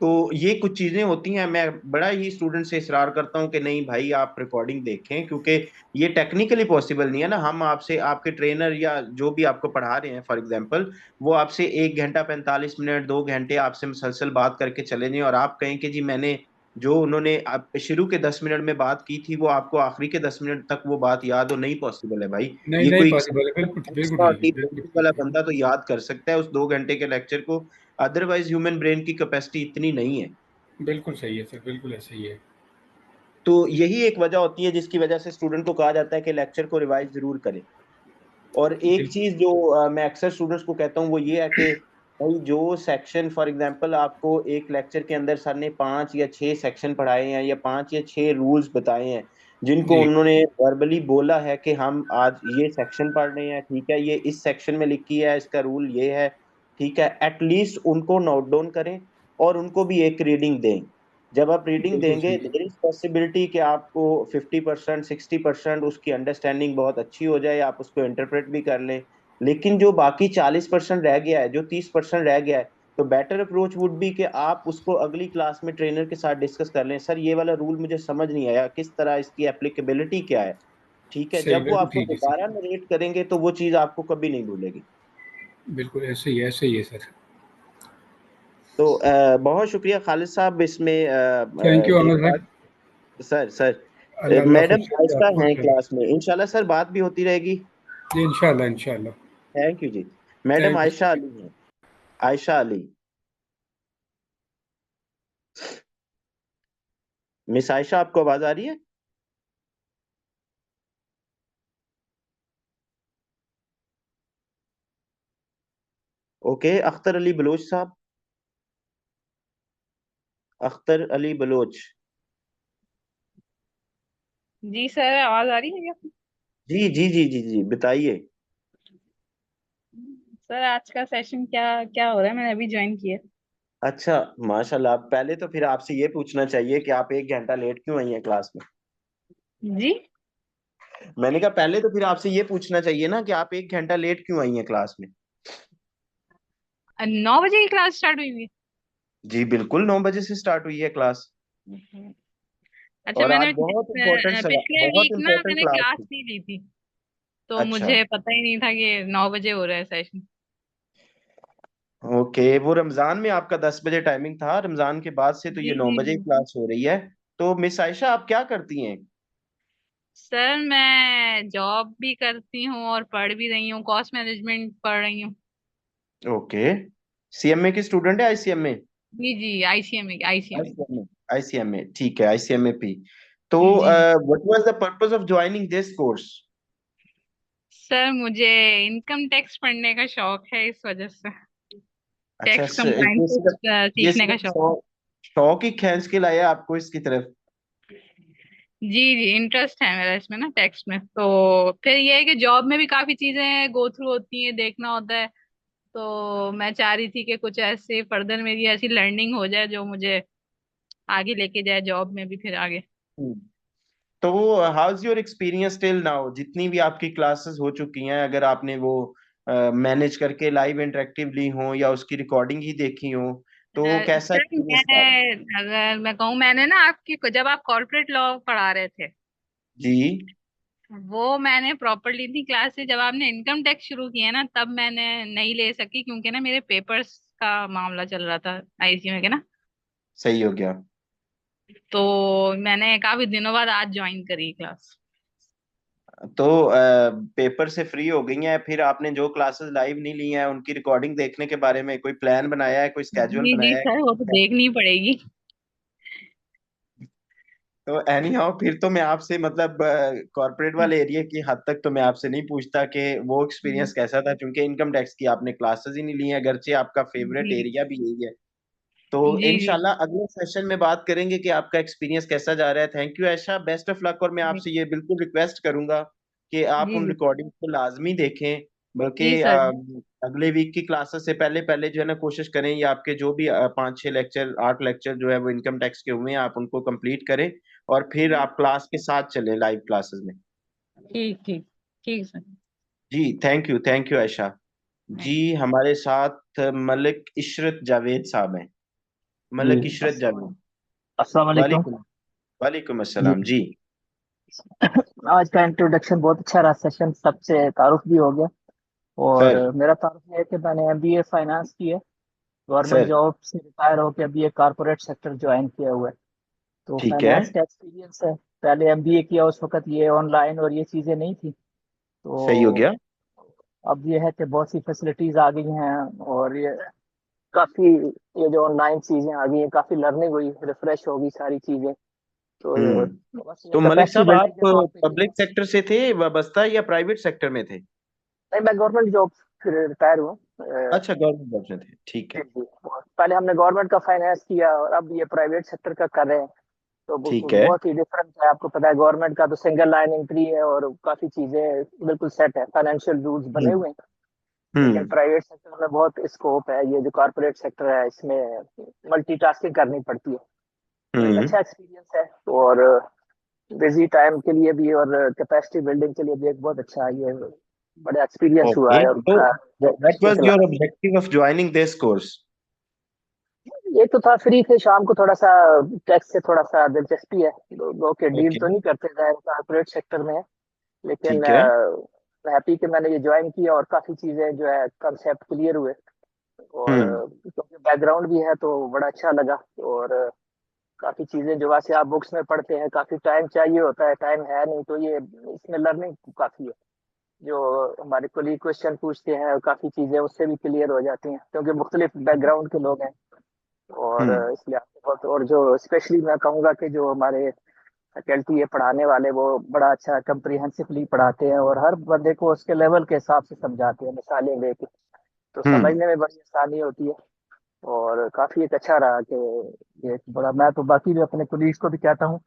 तो ये कुछ चीजें होती हैं, मैं बड़ा ही स्टूडेंट से इसरार करता हूँ कि नहीं भाई आप रिकॉर्डिंग देखें, क्योंकि ये टेक्निकली पॉसिबल नहीं है ना, हम आपसे, आपके ट्रेनर या जो भी आपको पढ़ा रहे हैं फॉर एग्जांपल, वो आपसे 1 घंटा 45 मिनट 2 घंटे आपसे मुसलसल बात करके चले जाएं और आप कहें कि जी मैंने जो उन्होंने आप शुरू के 10 मिनट में बात की थी वो आपको आखिरी के 10 मिनट तक वो बात याद हो, नहीं पॉसिबल है भाई। नहीं ये नहीं कोई पॉसिबल है, बिल्कुल बिल्कुल एक्स्ट्रा ठीक है, बिल्कुल ठीक वाला है। बंदा तो याद कर सकता है उस 2 घंटे के लेक्चर को, अदरवाइज ह्यूमन ब्रेन की कैपेसिटी इतनी नहीं है। बिल्कुल सही है सर, बिल्कुल ऐसा ही है। तो यही एक वजह होती है जिसकी वजह से स्टूडेंट को कहा जाता है कि लेक्चर को रिवाइज जरूर करें। और एक बिल्कुल चीज जो मैं अक्सर स्टूडेंट्स को कहता हूँ वो ये है कि भाई जो सेक्शन, फॉर एग्जांपल आपको एक लेक्चर के अंदर सर ने 5 या 6 सेक्शन पढ़ाए हैं या 5 या 6 रूल्स बताए हैं जिनको जी उन्होंने वर्बली बोला है कि हम आज ये सेक्शन पढ़ रहे हैं, ठीक है, ये इस सेक्शन में लिखी है, इसका रूल ये है, ठीक है, एटलीस्ट उनको नोट डाउन करें और उनको भी एक रीडिंग दें। जब आप रीडिंग बिल्कुल देंगे सही है। देयर इज पॉसिबिलिटी कि आपको 50% 60% उसकी अंडरस्टैंडिंग बहुत अच्छी हो जाए, आप उसको इंटरप्रेट भी कर लें। लेकिन जो बाकी 40% रह गया है, जो 30% रह गया है, तो बेटर अप्रोच वुड बी कि आप उसको अगली क्लास में ट्रेनर के साथ डिस्कस कर लें, सर ये वाला रूल मुझे समझ नहीं आया, किस तरह इसकी एप्लीकेबिलिटी क्या है, ठीक है। सही, जब वो बिल्कुल आपको ठीक है दोबारा सर, नरेट करेंगे तो वो चीज आपको कभी नहीं भूलेगी। बिल्कुल ऐसे ही है सर। तो बहुत शुक्रिया खालिद साहब इसमें थैंक यू अहमद टेक भाई। पार्ट। सर अल्लाह मैडम खूबसूरत आयशा आपको हैं करे। क्लास में, इंशाल्लाह सर बात भी होती रहेगी। जी इंशाल्लाह इंशाल्लाह। थैंक यू जी। Madam thank you. Ayesha Ali हैं, आयशा अली। मिस आयशा आपको आवाज आ रही है? ओके, अख्तर अली बलोच साहब, अख्तर अली बलोच। जी सर, आवाज आ रही है क्या? जी जी जी जी जी, बताइए। सर आज का सेशन क्या क्या हो रहा है? मैंने अभी ज्वाइन किया। अच्छा, माशाल्लाह। पहले तो फिर आपसे ये पूछना चाहिए कि आप 1 घंटा लेट क्यों आई हैं क्लास में। जी, मैंने कहा पहले तो फिर आपसे ये पूछना चाहिए ना कि आप 1 घंटा लेट क्यों आई हैं क्लास में। 9 बजे की क्लास स्टार्ट हुई हुई है। जी बिल्कुल, 9 बजे से स्टार्ट हुई है क्लास। अच्छा, और आज मैंने पिछले बहुत वीक ना इंपॉर्टेंट मैंने क्लास क्लास थी। नहीं ली थी, तो अच्छा, मुझे पता ही नहीं था कि 9 बजे हो रहा है सेशन। ओके। वो रमजान में आपका 10 बजे टाइमिंग था, रमजान के बाद से तो जी ये नौ जी बजे जी। क्लास हो रही है। तो मिस आयशा आप क्या करती हैं? सर मैं जॉब भी करती हूँ और पढ़ भी रही हूँ, कॉस्ट मैनेजमेंट पढ़ रही हूँ। ओके, सीएमए की स्टूडेंट है, आईसीएमए? जी जी, आईसीएमए आईसीएमए। आईसीएमए, आईसीएमए, ठीक है, आईसीएमए पी। तो जी what was the purpose of joining this course? Sir, मुझे इनकम टैक्स पढ़ने का शौक है, इस वजह से अच्छा, टैक्स कंप्लायंस ये सीखने का सिर्फ शौक है। शौक ही खींच के लाया आपको इसकी तरफ? जी जी, इंटरेस्ट है मेरा इसमें ना, टैक्स में। तो फिर ये है कि जॉब में भी काफी चीजें गो थ्रू होती हैं, देखना होता है। तो मैं चाह रही थी कि कुछ ऐसे फर्दर मेरी ऐसी लर्निंग हो जाए जो मुझे आगे लेके जाए जॉब में भी फिर आगे। हम्म। तो how is your experience till now, जितनी भी आपकी क्लासेस हो चुकी हैं, अगर आपने वो मैनेज करके लाइव इंटरेक्टिवली हो या उसकी रिकॉर्डिंग ही देखी हो, तो कैसा सर एक्सपीरियंस रहा है? मैं, अगर मैं कहूँ, मैंने ना आपकी जब आप कॉर्पोरेट लॉ पढ़ा रहे थे, जी। वो मैंने प्रॉपरली इतनी क्लास से जब आपने इनकम टैक्स शुरू किया ना तब मैंने नहीं ले सकी, क्योंकि ना मेरे पेपर्स का मामला चल रहा था आईसीयू के ना। सही हो गया। तो मैंने काफी दिनों बाद आज ज्वाइन करी क्लास। तो पेपर से फ्री हो गई हैं, फिर आपने जो क्लासेस लाइव नहीं ली हैं उनकी रिकॉर्डिंग देखने के बारे में कोई प्लान बनाया है, कोई स्केड्यूल जी जी बनाया है? सर, वो तो देखनी पड़ेगी। तो एनी हाउ, फिर तो मैं आपसे मतलब कॉर्पोरेट वाले एरिया की हद तक तो मैं आपसे नहीं पूछता कि वो एक्सपीरियंस कैसा था, क्योंकि इनकम टैक्स की आपने क्लासेस ही नहीं ली हैं, अगरचे आपका फेवरेट जी एरिया भी यही है। तो जी जी इंशाल्लाह अगले सेशन में बात करेंगे कि आपका एक्सपीरियंस कैसा जा रहा है। Thank you Aisha, best of luck. और मैं जी आपसे ये बिल्कुल रिक्वेस्ट करूंगा कि आप जी उन जी रिकॉर्डिंग को लाजमी देखें, बल्कि जी सर। अगले वीक की क्लासेस से पहले पहले जो है ना कोशिश करें, ये आपके जो भी 5 6 लेक्चर 8 लेक्चर जो है वो इनकम टैक्स के हुए हैं, आप उनको कंप्लीट करें और फिर आप क्लास के साथ चलें लाइव क्लासेस में। ठीक ठीक ठीक सर। जी थैंक यू ऐशा जी। हमारे साथ मलिक इशरत जावेद साहब हैं। जी मलिक इशरत जावेद, अस्सलाम वालेकुम। वालेकुम वालेकुम जी अस्सलाम जी। आज का इंट्रोडक्शन बहुत अच्छा रहा, सेशन सबसे तारुफ भी हो गया। और सर मेरा तारुफ ये है कि मैंने एमबीए फाइनेंस की है, गवर्नमेंट सर जॉब से रिटायर होकर अभी एक कारपोरेट सेक्टर ज्वाइन किया हुआ है। तो ठीक है, फाइनेंस का एक्सपीरियंस है। पहले एमबीए किया, उस वक्त ये ऑनलाइन और ये चीज़ें नहीं थी। सही हो तो गया। अब ये है कि बहुत सी फैसिलिटीज आ गई हैं, और ये काफ़ी, ये जो ऑनलाइन चीज़ें आ गई हैं, काफ़ी लर्निंग हुई, रिफ्रेश हो गई सारी चीज़ें। तो बस ये तो मलिक कैपेसिटी साहब, आप बिल्डिंग के तौर पे किया। पब्लिक सेक्टर से थे वाबस्ता या प्राइवेट सेक्टर में थे? नहीं, मैं गवर्नमेंट जॉब से रिटायर हुआ। अच्छा, गवर्नमेंट जॉब में थे, ठीक जी है, जी। और पहले हमने गवर्नमेंट का फाइनेंस किया, और अब ये प्राइवेट सेक्टर का कर रहे हैं। तो ठीक है। बहुत ही डिफरेंस है। आपको पता है, गवर्नमेंट का तो सिंगल लाइन एंट्री है, और काफी चीजें बिल्कुल सेट है, फाइनेंशियल रूल्स बने हम्म हुए हैं। लेकिन हम्म प्राइवेट सेक्टर में बहुत स्कोप है। ये जो कॉर्पोरेट सेक्टर है, इसमें मल्टीटास्किंग करनी पड़ती है। तो एक हम्म अच्छा एक्सपीरियंस है, और बिजी टाइम के लिए भी और कैपेसिटी बिल्डिंग के लिए भी एक बहुत अच्छा ये बड़ा एक्सपीरियंस हुआ ओके, है। और तो व्हाट इंडस्ट्री वाज के your life, objective of joining this course? ये तो था फ्री थे, शाम को थोड़ा सा टैक्स से थोड़ा सा दिलचस्पी है। लोग के डील ओके, तो नहीं करते हैं, कॉर्पोरेट सेक्टर में है। लेकिन ठीक है। हैप्पी कि मैंने ये ज्वाइन किया, और काफी चीजें जो है कंसेप्ट क्लियर हुए। और हम्म क्योंकि बैकग्राउंड भी है तो बड़ा अच्छा लगा। और काफी चीजें जो वैसे आप बुक्स में पढ़ते हैं, काफी टाइम चाहिए होता है, टाइम है नहीं, तो ये इसमें लर्निंग काफी है। जो हमारे कोलीग क्वेश्चन पूछते हैं, काफी चीजें उससे भी क्लियर हो जाती हैं, क्योंकि मुख्तलिफ बैकग्राउंड के लोग हैं। और हम्म इसलिए आपको बहुत, और जो स्पेशली मैं कहूँगा कि जो हमारे फैकल्टी है पढ़ाने वाले, वो बड़ा अच्छा कंप्रीहेंसिवली पढ़ाते हैं, और हर बंदे को उसके लेवल के हिसाब से समझाते हैं, मिसालें लेके। तो हम्म समझने में बड़ी आसानी होती है। और काफी एक अच्छा रहा कि ये एक बड़ा, मैं तो बाकी भी अपने कोलीग्स को भी कहता हूँ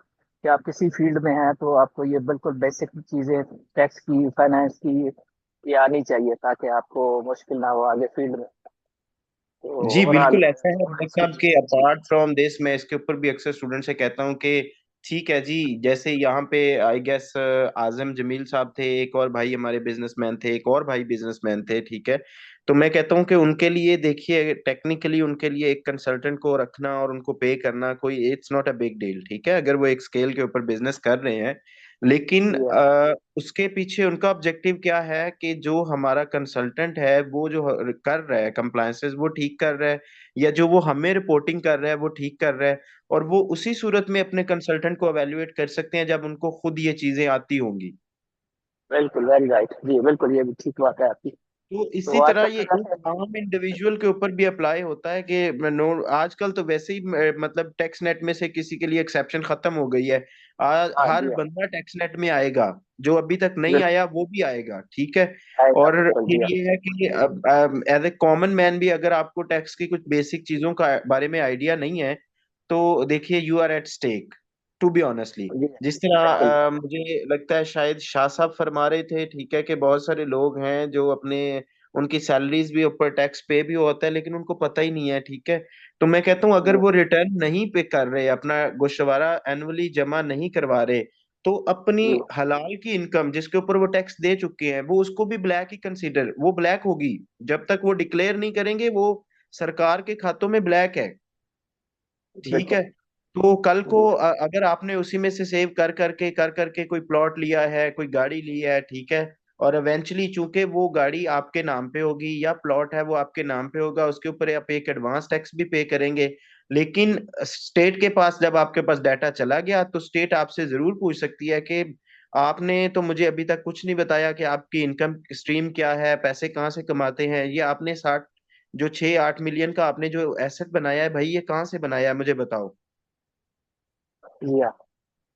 कि आप किसी फील्ड में हैं तो आपको ये बिल्कुल बेसिक चीजें, टैक्स की, फाइनेंस की, ये आनी चाहिए, ताकि आपको मुश्किल ना हो आगे फील्ड में। तो जी ओवरऑल बिल्कुल ऐसा है गुड मलिक साहब के। एक्सपीरियंस। जी अपार्ट फ्रॉम दिस, मैं इसके ऊपर भी अक्सर स्टूडेंट से कहता हूँ कि ठीक है जी, जैसे यहाँ पे आई गेस आजम जमील साहब थे, एक और भाई हमारे बिजनेसमैन थे, एक और भाई बिजनेसमैन थे, ठीक है। तो मैं कहता हूँ कि उनके लिए देखिए, टेक्निकली उनके लिए एक कंसल्टेंट को रखना और उनको पे करना कोई, it's not a big deal, ठीक है, अगर वो एक स्केल के ऊपर बिजनेस कर रहे हैं। लेकिन जी। उसके पीछे उनका ऑब्जेक्टिव क्या है कि जो हमारा कंसल्टेंट है वो जो कर रहा है कंप्लायंसेस वो ठीक कर रहा है, या जो वो हमें रिपोर्टिंग कर रहा है वो ठीक कर रहा है, और वो उसी सूरत में अपने कंसल्टेंट को एवेल्युएट कर सकते हैं जब उनको खुद ये चीजें आती होंगी। बिल्कुल, वेरी राइट जी, बिल्कुल, ये भी ठीक बात है आपकी। तो इसी तो तरह आजकल ये तो एक जैसे, आम इंडिविजुअल के ऊपर भी अप्लाई होता है कि नो, आजकल तो वैसे ही मतलब टैक्स नेट में से किसी के लिए एक्सेप्शन खत्म हो गई है। हाँ हर जी, हाँ, बंदा टैक्स नेट में आएगा, जो अभी तक नहीं बिल्कुल आया वो भी आएगा, ठीक है। आएगा, और बिल्कुल जी, फिर ये है कि एज ए कॉमन मैन भी अगर आपको टैक्स की कुछ बेसिक चीजों का बारे में आइडिया नहीं है, तो देखिए you are at stake, to be honestly. जी जिस तरह बिल्कुल। मुझे लगता है शायद शाह साहब फरमा रहे थे, ठीक है, कि बहुत सारे लोग हैं जो अपने, उनकी सैलरीज भी ऊपर टैक्स पे भी होता है लेकिन उनको पता ही नहीं है, ठीक है। तो मैं कहता हूँ अगर जी वो रिटर्न नहीं पे कर रहे, अपना गोशवारा एनुअली जमा नहीं करवा रहे, तो अपनी जी हलाल की इनकम जिसके ऊपर वो टैक्स दे चुके हैं वो उसको भी ब्लैक ही कंसीडर, वो ब्लैक होगी जब तक वो डिक्लेयर नहीं करेंगे, वो सरकार के खातों में ब्लैक है, ठीक बिल्कुल। है। तो कल को जी अगर आपने उसी में से सेव कर करके कोई प्लॉट लिया है, कोई गाड़ी ली है, ठीक है, और इवेंचुअली चूंकि वो गाड़ी आपके नाम पे होगी या प्लॉट है वो आपके नाम पे होगा, उसके ऊपर आप एक एडवांस टैक्स भी पे करेंगे। लेकिन स्टेट के पास जब आपके पास डाटा चला गया तो स्टेट आपसे जरूर पूछ सकती है कि आपने तो मुझे अभी तक कुछ नहीं बताया कि आपकी इनकम स्ट्रीम क्या है, पैसे कहाँ से कमाते हैं, ये आपने 60, जो 6-8 मिलियन का आपने जो एसेट बनाया है भाई, ये कहाँ से बनाया है मुझे बताओ। जी, हाँ,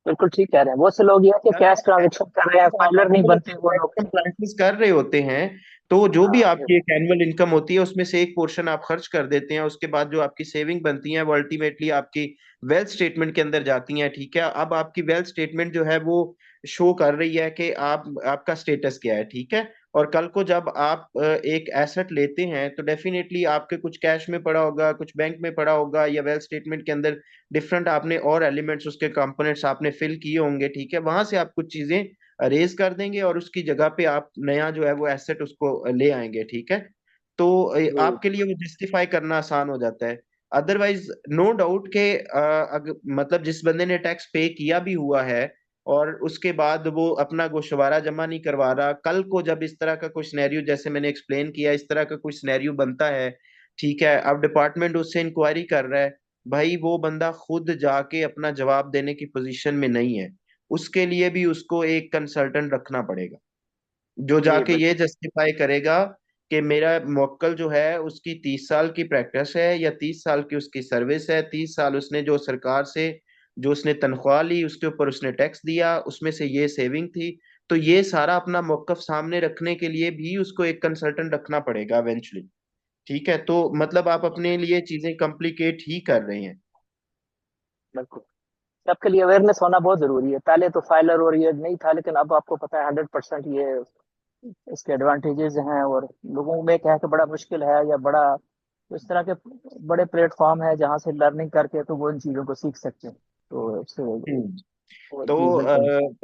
बिल्कुल ठीक कह रहे हैं। बहुत से लोग ये है कि जब कैश आप ट्रांजेक्शन कर रहे हैं, फाइलर नहीं एनुअल बनते वो टैक्स लोग। कंप्लायंसेस कर रहे होते हैं, तो जो भी हाँ जी, आपकी एक एनुअल इनकम होती है उसमें से एक पोर्शन आप खर्च कर देते हैं, उसके बाद जो आपकी सेविंग बनती है वो अल्टीमेटली आपकी वेल्थ स्टेटमेंट के अंदर जाती हैं, ठीक है। अब आपकी वेल्थ स्टेटमेंट जो है वो शो कर रही है कि आप, आपका स्टेटस क्या है, ठीक है। और कल को जब आप एक एसेट लेते हैं तो डेफिनेटली आपके कुछ कैश में पड़ा होगा, कुछ बैंक में पड़ा होगा, या वेल्थ स्टेटमेंट के अंदर डिफरेंट आपने और एलिमेंट्स, उसके कंपोनेंट्स आपने फिल किए होंगे, ठीक है, वहां से आप कुछ चीजें अरेज कर देंगे और उसकी जगह पे आप नया जो है वो एसेट उसको ले आएंगे, ठीक है। तो जी आपके लिए वो जस्टिफाई करना आसान हो जाता है। अदरवाइज नो डाउट के मतलब जिस बंदे ने टैक्स पे किया भी हुआ है और उसके बाद वो अपना गोशवारा जमा नहीं करवा रहा, कल को जब इस तरह का कोई सिनेरियो, जैसे मैंने एक्सप्लेन किया, इस तरह का कोई सिनेरियो बनता है, ठीक है, अब डिपार्टमेंट उससे इंक्वायरी कर रहा है, भाई वो बंदा खुद जाके अपना जवाब देने की पोजीशन में नहीं है, उसके लिए भी उसको एक कंसल्टेंट रखना पड़ेगा जो जी जाके ये बिल्कुल। जस्टिफाई करेगा कि मेरा मोक्कल जो है उसकी 30 साल की प्रैक्टिस है या 30 साल की उसकी सर्विस है, 30 साल उसने जो सरकार से जो उसने तनख्वाह ली उसके ऊपर उसने टैक्स दिया, उसमें से ये सेविंग थी। तो ये सारा अपना मौकफ सामने रखने के लिए भी उसको एक कंसल्टेंट रखना पड़ेगा इवेंचुअली। ठीक है, तो मतलब आप अपने लिए चीजें कॉम्प्लिकेट ही कर रहे हैं। बिल्कुल, सबके लिए अवेयरनेस होना बहुत जरूरी है। पहले तो फाइलर और ये नहीं था, लेकिन अब आपको पता है 100% ये इसके एडवांटेजेस हैं, और लोगों में कह के बड़ा मुश्किल है या बड़ा, तो इस तरह के बड़े प्लेटफॉर्म है जहाँ से लर्निंग करके तो वो इन चीज़ों को सीख सकते हैं। तो इससे हम्म। वो तो जी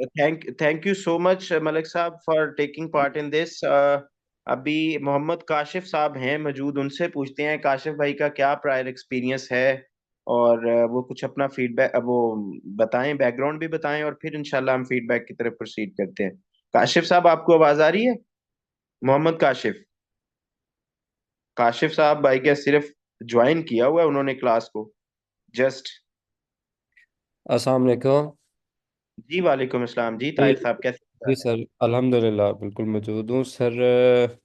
बिल्कुल। Thank you so much Malik sahab for taking part in this. अभी मोहम्मद काशिफ साहब हैं मौजूद, उनसे पूछते हैं काशिफ भाई का क्या प्रायर एक्सपीरियंस है, और वो कुछ अपना फीडबैक वो बताएं, बैकग्राउंड भी बताएं, और फिर इंशाल्लाह हम फीडबैक की तरफ प्रोसीड करते हैं। काशिफ साहब आपको आवाज आ रही है? मोहम्मद काशिफ, काशिफ साहब भाई क्या सिर्फ ज्वाइन किया हुआ है उन्होंने क्लास को, जस्ट। अस्सलाम वालेकुम जी वालेकुम अस्सलाम जी, जी। ताहिर साहब कैसे हैं? जी सर, अल्हम्दुलिल्लाह बिल्कुल मौजूद हूँ सर।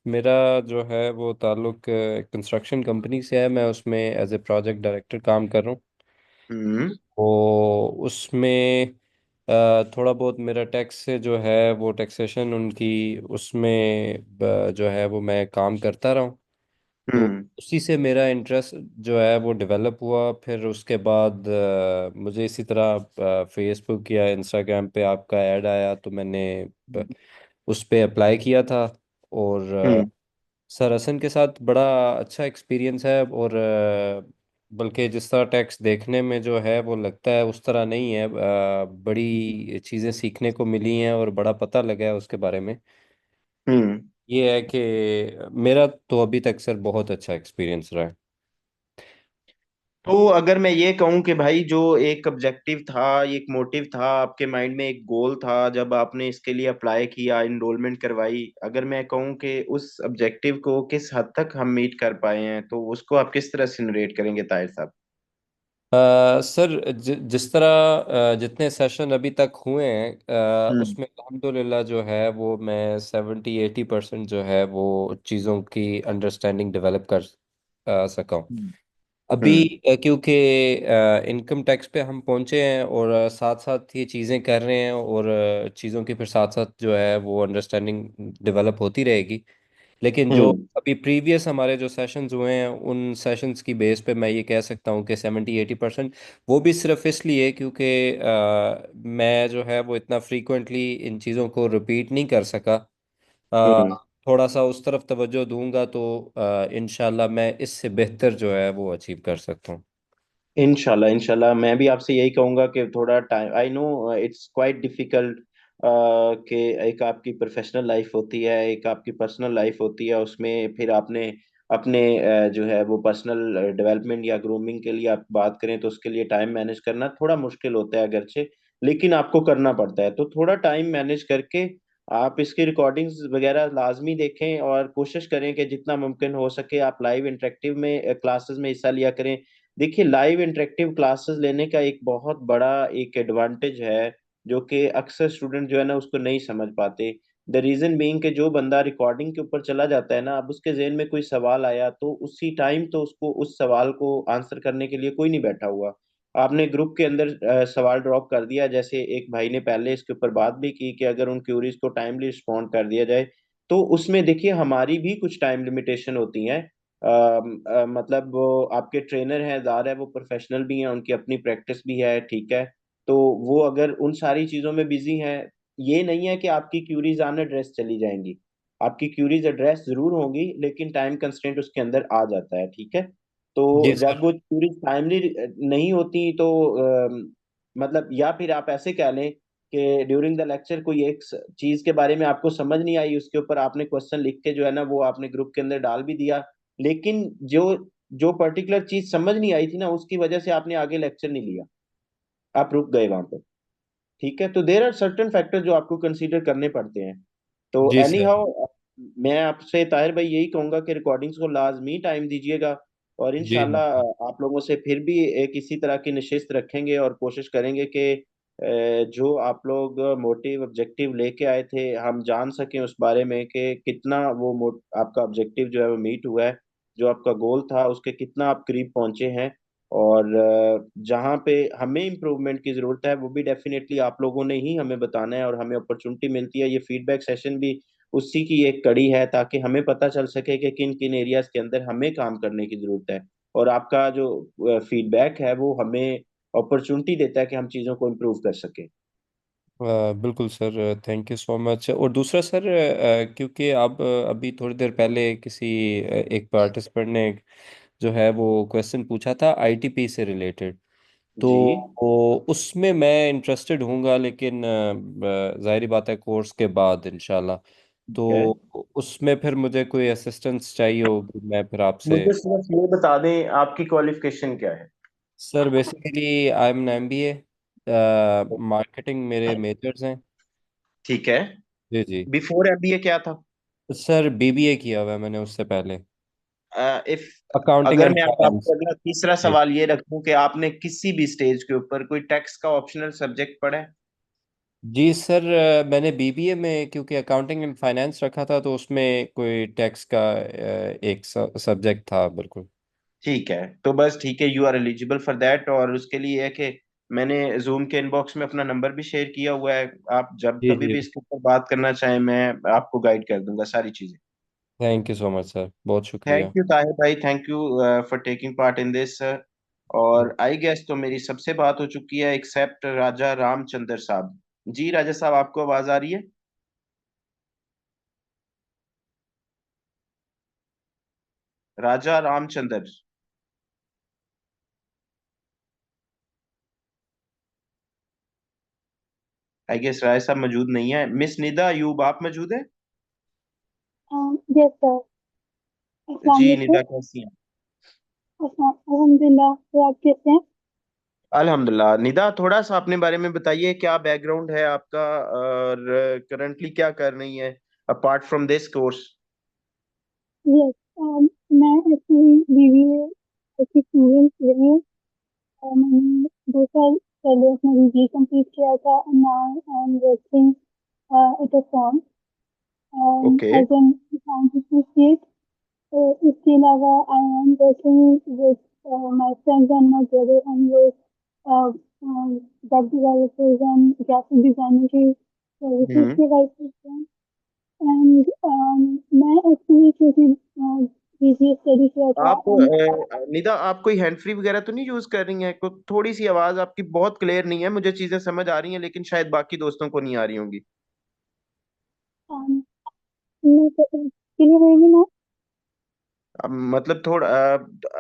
मेरा जो है वो ताल्लुक कंस्ट्रक्शन कंपनी से है। मैं उसमें एज ए प्रोजेक्ट डायरेक्टर काम कर रहा हूँ। हम्म। तो उसमें थोड़ा बहुत मेरा टैक्स से जो है वो टैक्सेशन उनकी उसमें जो है वो मैं काम करता रहा हूँ। तो हम्म। उसी से मेरा इंटरेस्ट जो है वो डेवलप हुआ। फिर उसके बाद मुझे इसी तरह फेसबुक या इंस्टाग्राम पे आपका ऐड आया तो मैंने उस पे अप्लाई किया था। और हम्म। सर हसन के साथ बड़ा अच्छा एक्सपीरियंस है। और बल्कि जिस तरह टैक्स देखने में जो है वो लगता है उस तरह नहीं है। बड़ी चीज़ें सीखने को मिली हैं और बड़ा पता लगा है उसके बारे में। हम्म। ये है कि मेरा तो अभी तक सर बहुत अच्छा एक्सपीरियंस रहा है। तो अगर मैं ये कहूं कि भाई जो एक ऑब्जेक्टिव था, एक मोटिव था आपके माइंड में, एक गोल था जब आपने इसके लिए अप्लाई किया, इनरोलमेंट करवाई, अगर मैं कहूं कि उस ऑब्जेक्टिव को किस हद तक हम मीट कर पाए हैं, तो उसको आप किस तरह से नरेट करेंगे ताहिर साहब? सर जिस तरह जितने सेशन अभी तक हुए हैं हम्म। उसमें अल्हम्दुलिल्लाह जो है वो मैं 70-80% जो है वो चीज़ों की अंडरस्टैंडिंग डेवलप कर सका हूँ। हम्म। अभी हम्म। क्योंकि इनकम टैक्स पे हम पहुंचे हैं और साथ साथ ये चीज़ें कर रहे हैं और चीज़ों की फिर साथ साथ जो है वो अंडरस्टैंडिंग डेवलप होती रहेगी। लेकिन जो हम्म। अभी प्रीवियस हमारे जो सेशंस हुए हैं उन सेशंस की बेस पे मैं ये कह सकता हूँ कि 70-80% वो भी सिर्फ इसलिए क्योंकि मैं जो है वो इतना फ्रीक्वेंटली इन चीज़ों को रिपीट नहीं कर सका। हम्म। थोड़ा सा उस तरफ तवज्जो दूंगा तो इंशाल्लाह मैं इससे बेहतर जो है वो अचीव कर सकता हूँ। इंशाल्लाह इंशाल्लाह मैं भी आपसे यही कहूंगा कि थोड़ा time, I know it's quite difficult कि एक आपकी प्रोफेशनल लाइफ होती है, एक आपकी पर्सनल लाइफ होती है, उसमें फिर आपने अपने जो है वो पर्सनल डेवलपमेंट या ग्रूमिंग के लिए आप बात करें तो उसके लिए टाइम मैनेज करना थोड़ा मुश्किल होता है अगरचे, लेकिन आपको करना पड़ता है। तो थोड़ा टाइम मैनेज करके आप इसकी रिकॉर्डिंग्स वगैरह लाजमी देखें और कोशिश करें कि जितना मुमकिन हो सके आप लाइव इंटरेक्टिव में क्लासेस में हिस्सा लिया करें। देखिए लाइव इंटरेक्टिव क्लासेस लेने का एक बहुत बड़ा एक एडवांटेज है जो कि अक्सर स्टूडेंट जो है ना उसको नहीं समझ पाते। द रीजन बीइंग कि जो बंदा रिकॉर्डिंग के ऊपर चला जाता है ना, अब उसके जहन में कोई सवाल आया तो उसी टाइम तो उसको उस सवाल को आंसर करने के लिए कोई नहीं बैठा हुआ। आपने ग्रुप के अंदर सवाल ड्रॉप कर दिया, जैसे एक भाई ने पहले इसके ऊपर बात भी की कि अगर उन क्यूरीज को टाइमली रिस्पॉन्ड कर दिया जाए, तो उसमें देखिए हमारी भी कुछ टाइम लिमिटेशन होती हैं। मतलब वो आपके ट्रेनर हैं, ज़ाहिर है वो प्रोफेशनल भी हैं, उनकी अपनी प्रैक्टिस भी है, ठीक है। तो वो अगर उन सारी चीज़ों में बिजी हैं, ये नहीं है कि आपकी क्यूरीज आन एड्रेस चली जाएंगी, आपकी क्यूरीज एड्रेस जरूर होंगी, लेकिन टाइम कंस्ट्रेंट उसके अंदर आ जाता है, ठीक है। तो जी जब सर। वो क्यूरीज टाइमली नहीं होती तो मतलब, या फिर आप ऐसे कह लें कि ड्यूरिंग द लेक्चर कोई एक चीज के बारे में आपको समझ नहीं आई, उसके ऊपर आपने क्वेश्चन लिख के जो है ना वो आपने ग्रुप के अंदर डाल भी दिया, लेकिन जो जो पर्टिकुलर चीज समझ नहीं आई थी ना उसकी वजह से आपने आगे लेक्चर नहीं लिया, आप रुक गए वहां पर, ठीक है। तो देर आर सर्टेन फैक्टर जो आपको कंसीडर करने पड़ते हैं। तो जी एनी सर। हाउ मैं आपसे ताहिर भाई यही कहूंगा कि रिकॉर्डिंग्स को लाजमी टाइम दीजिएगा, और जी इंशाल्लाह आप लोगों से फिर भी एक इसी तरह की नशिस्त रखेंगे और कोशिश करेंगे कि जो आप लोग मोटिव ऑब्जेक्टिव लेके आए थे हम जान सकें उस बारे में कि कितना आपका ऑब्जेक्टिव जो है वो मीट हुआ है, जो आपका गोल था उसके कितना आप करीब पहुंचे हैं। और जहाँ पे हमें इम्प्रूवमेंट की ज़रूरत है वो भी डेफिनेटली आप लोगों ने ही हमें बताना है, और हमें अपॉर्चुनिटी मिलती है। ये फीडबैक सेशन भी उसी की एक कड़ी है ताकि हमें पता चल सके कि किन किन एरियाज के अंदर हमें काम करने की ज़रूरत है। और आपका जो फीडबैक है वो हमें अपॉर्चुनिटी देता है कि हम चीज़ों को इम्प्रूव कर सकें। बिल्कुल sir, thank you so much. और दूसरा सर, क्योंकि आप अभी थोड़ी देर पहले किसी एक पार्टिसिपेंट ने जो है वो क्वेश्चन पूछा था आईटीपी से रिलेटेड, तो जी उसमें मैं इंटरेस्टेड हूँगा, लेकिन जाहिर बात है कोर्स के बाद इंशाल्लाह। ठीक है। तो उसमें फिर मुझे कोई असिस्टेंस चाहिए होगी, मैं फिर आपसे। मुझे सिर्फ ये बता दें आपकी क्वालिफिकेशन क्या है। Sir basically I am an MBA, marketing मेरे मेजर्स हैं। ठीक है। जी जी। बिफोर एमबीए क्या था? सर बीबीए किया हुआ है मैंने उससे पहले, इफ अकाउंटिंग अगर एंड मैं आपको फाइनेंस। अगला तीसरा जी सवाल ये रखूं कि आपने किसी भी स्टेज के ऊपर कोई टैक्स का ऑप्शनल सब्जेक्ट पढ़ा है? जी सर, मैंने बीबीए में क्योंकि अकाउंटिंग एंड फाइनेंस रखा था तो उसमें कोई टैक्स का एक सब्जेक्ट था, बिल्कुल। ठीक है, तो बस ठीक है, you are eligible for that. और उसके लिए है कि मैंने जूम के इनबॉक्स में अपना नंबर भी शेयर किया हुआ है, आप जब जी कभी जी। भी इसके ऊपर बात करना चाहें मैं आपको गाइड कर दूंगा सारी चीजें। Thank you so much sir, बहुत थैंक शुक्रिया। यू ताहिर भाई, thank you for taking part in this. और आई गेस तो मेरी सबसे बात हो चुकी है एक्सेप्ट राजा रामचंद्र साहब। जी राजा साहब, आपको आवाज आ रही है? राजा रामचंद्र। आई गेस राय साहब मौजूद नहीं है। मिस निदा अयूब, आप मौजूद है? Yes sir. अस्सलाम जी वालेकुम। निदा, कैसी हैं? अल्हम्दुलिल्लाह। तो आप कैसे हैं? अल्हम्दुलिल्लाह। निदा, थोड़ा सा अपने बारे में बताइए, क्या बैकग्राउंड है आपका और करंटली क्या कर रही हैं apart from this course? Yes. मैं एक्चुअली बीबीए की स्टूडेंट रही हूँ। मैंने 2 साल पहले अपना बीबीए कंप्लीट किया था and now I am working at a firm okay. As an account associate. इसके अलावा I am working with my friends and my brother and web developers and graphic designing की सर्विसेज हम्म। प्रोवाइड करते हैं। And मैं actually क्योंकि BCA study किया था आप एंड निदा, आप कोई हैंड फ्री वगैरह तो नहीं यूज कर रही हैं? थोड़ी सी आवाज आपकी बहुत क्लियर नहीं है, मुझे चीजें समझ आ रही हैं लेकिन शायद बाकी दोस्तों को नहीं आ रही होंगी। मैं क्लियर रहेगी ना? मतलब थोड़ा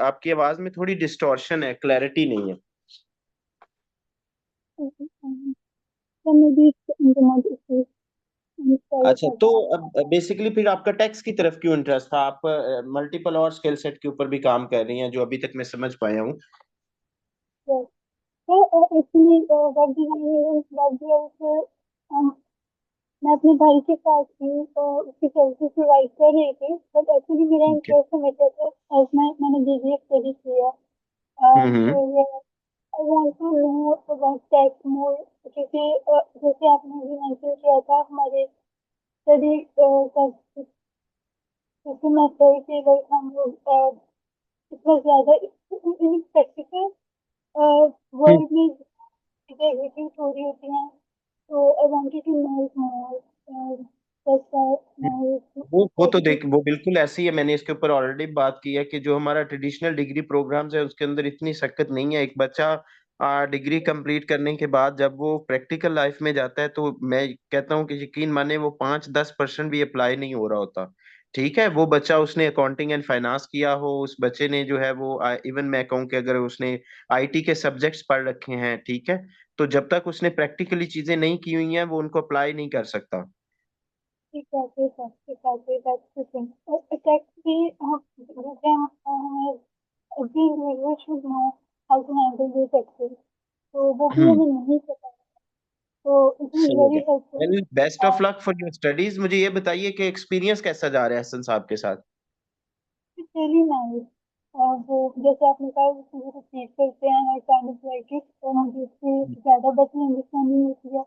आपकी आवाज में थोड़ी डिस्टॉर्शन है, क्लैरिटी नहीं है। तो may be internet issue, sorry अच्छा, फॉर तो दैट। अब बेसिकली फिर आपका टैक्स की तरफ क्यों इंटरेस्ट था? आप मल्टीपल और स्किल सेट के ऊपर भी काम कर रही हैं जो अभी तक मैं समझ पाया हूँ। तो एक्चुअली वेब मैं अपने भाई के साथ थी तो उसकी सर्विसेज प्रोवाइड कर रही थी, बट एक्चुअली मेरा ठीक है। इंटरेस्ट हमेशा से एज मैंने बीबीए स्टडी किया। हम्म। फिर I want to know about tech more, क्योंकि जैसे आपने भी मेंशन किया था हमारे स्टडी का सेमेस्टर के लिए हम लोग इतना ज्यादा इन प्रैक्टिकल वर्ल्ड में चीजें एग्जीक्यूट हो रही होती हैं, तो I wanted to know more, that's why मैं वो तो स्टडी। देख, वो बिल्कुल ऐसी है, मैंने इसके ऊपर ऑलरेडी बात की है कि जो हमारा ट्रेडिशनल डिग्री प्रोग्राम्स है उसके अंदर इतनी सख्त नहीं है। एक बच्चा डिग्री कंप्लीट करने के बाद जब वो प्रैक्टिकल लाइफ में जाता है तो मैं कहता हूँ कि यकीन माने वो 5-10% भी अप्लाई नहीं हो रहा होता। ठीक है, वो बच्चा उसने अकाउंटिंग एंड फाइनेंस किया हो, उस बच्चे ने जो है वो इवन मैं कहूँ कि अगर उसने आईटी के सब्जेक्ट्स पढ़ रखे हैं, ठीक है, तो जब तक उसने प्रैक्टिकली चीजें नहीं की हुई हैं वो उनको अप्लाई नहीं कर सकता। Exactly, sir. Exactly, that's the thing. It's actually, हमें every individual should know how to handle these taxes. तो वो भी हम्म। हमें नहीं पता, तो it is समझ very गया। helpful. Well, best of luck for your studies. मुझे ये बताइए कि एक्सपीरियंस कैसा जा रहा है हसन साहब के साथ? It's really nice. वो जैसे आपने कहा चीज़ें रिपीट करते हैं हर टाइम इज लाइक इट, तो मुझे उससे ज़्यादा बेटर अंडरस्टैंडिंग होती है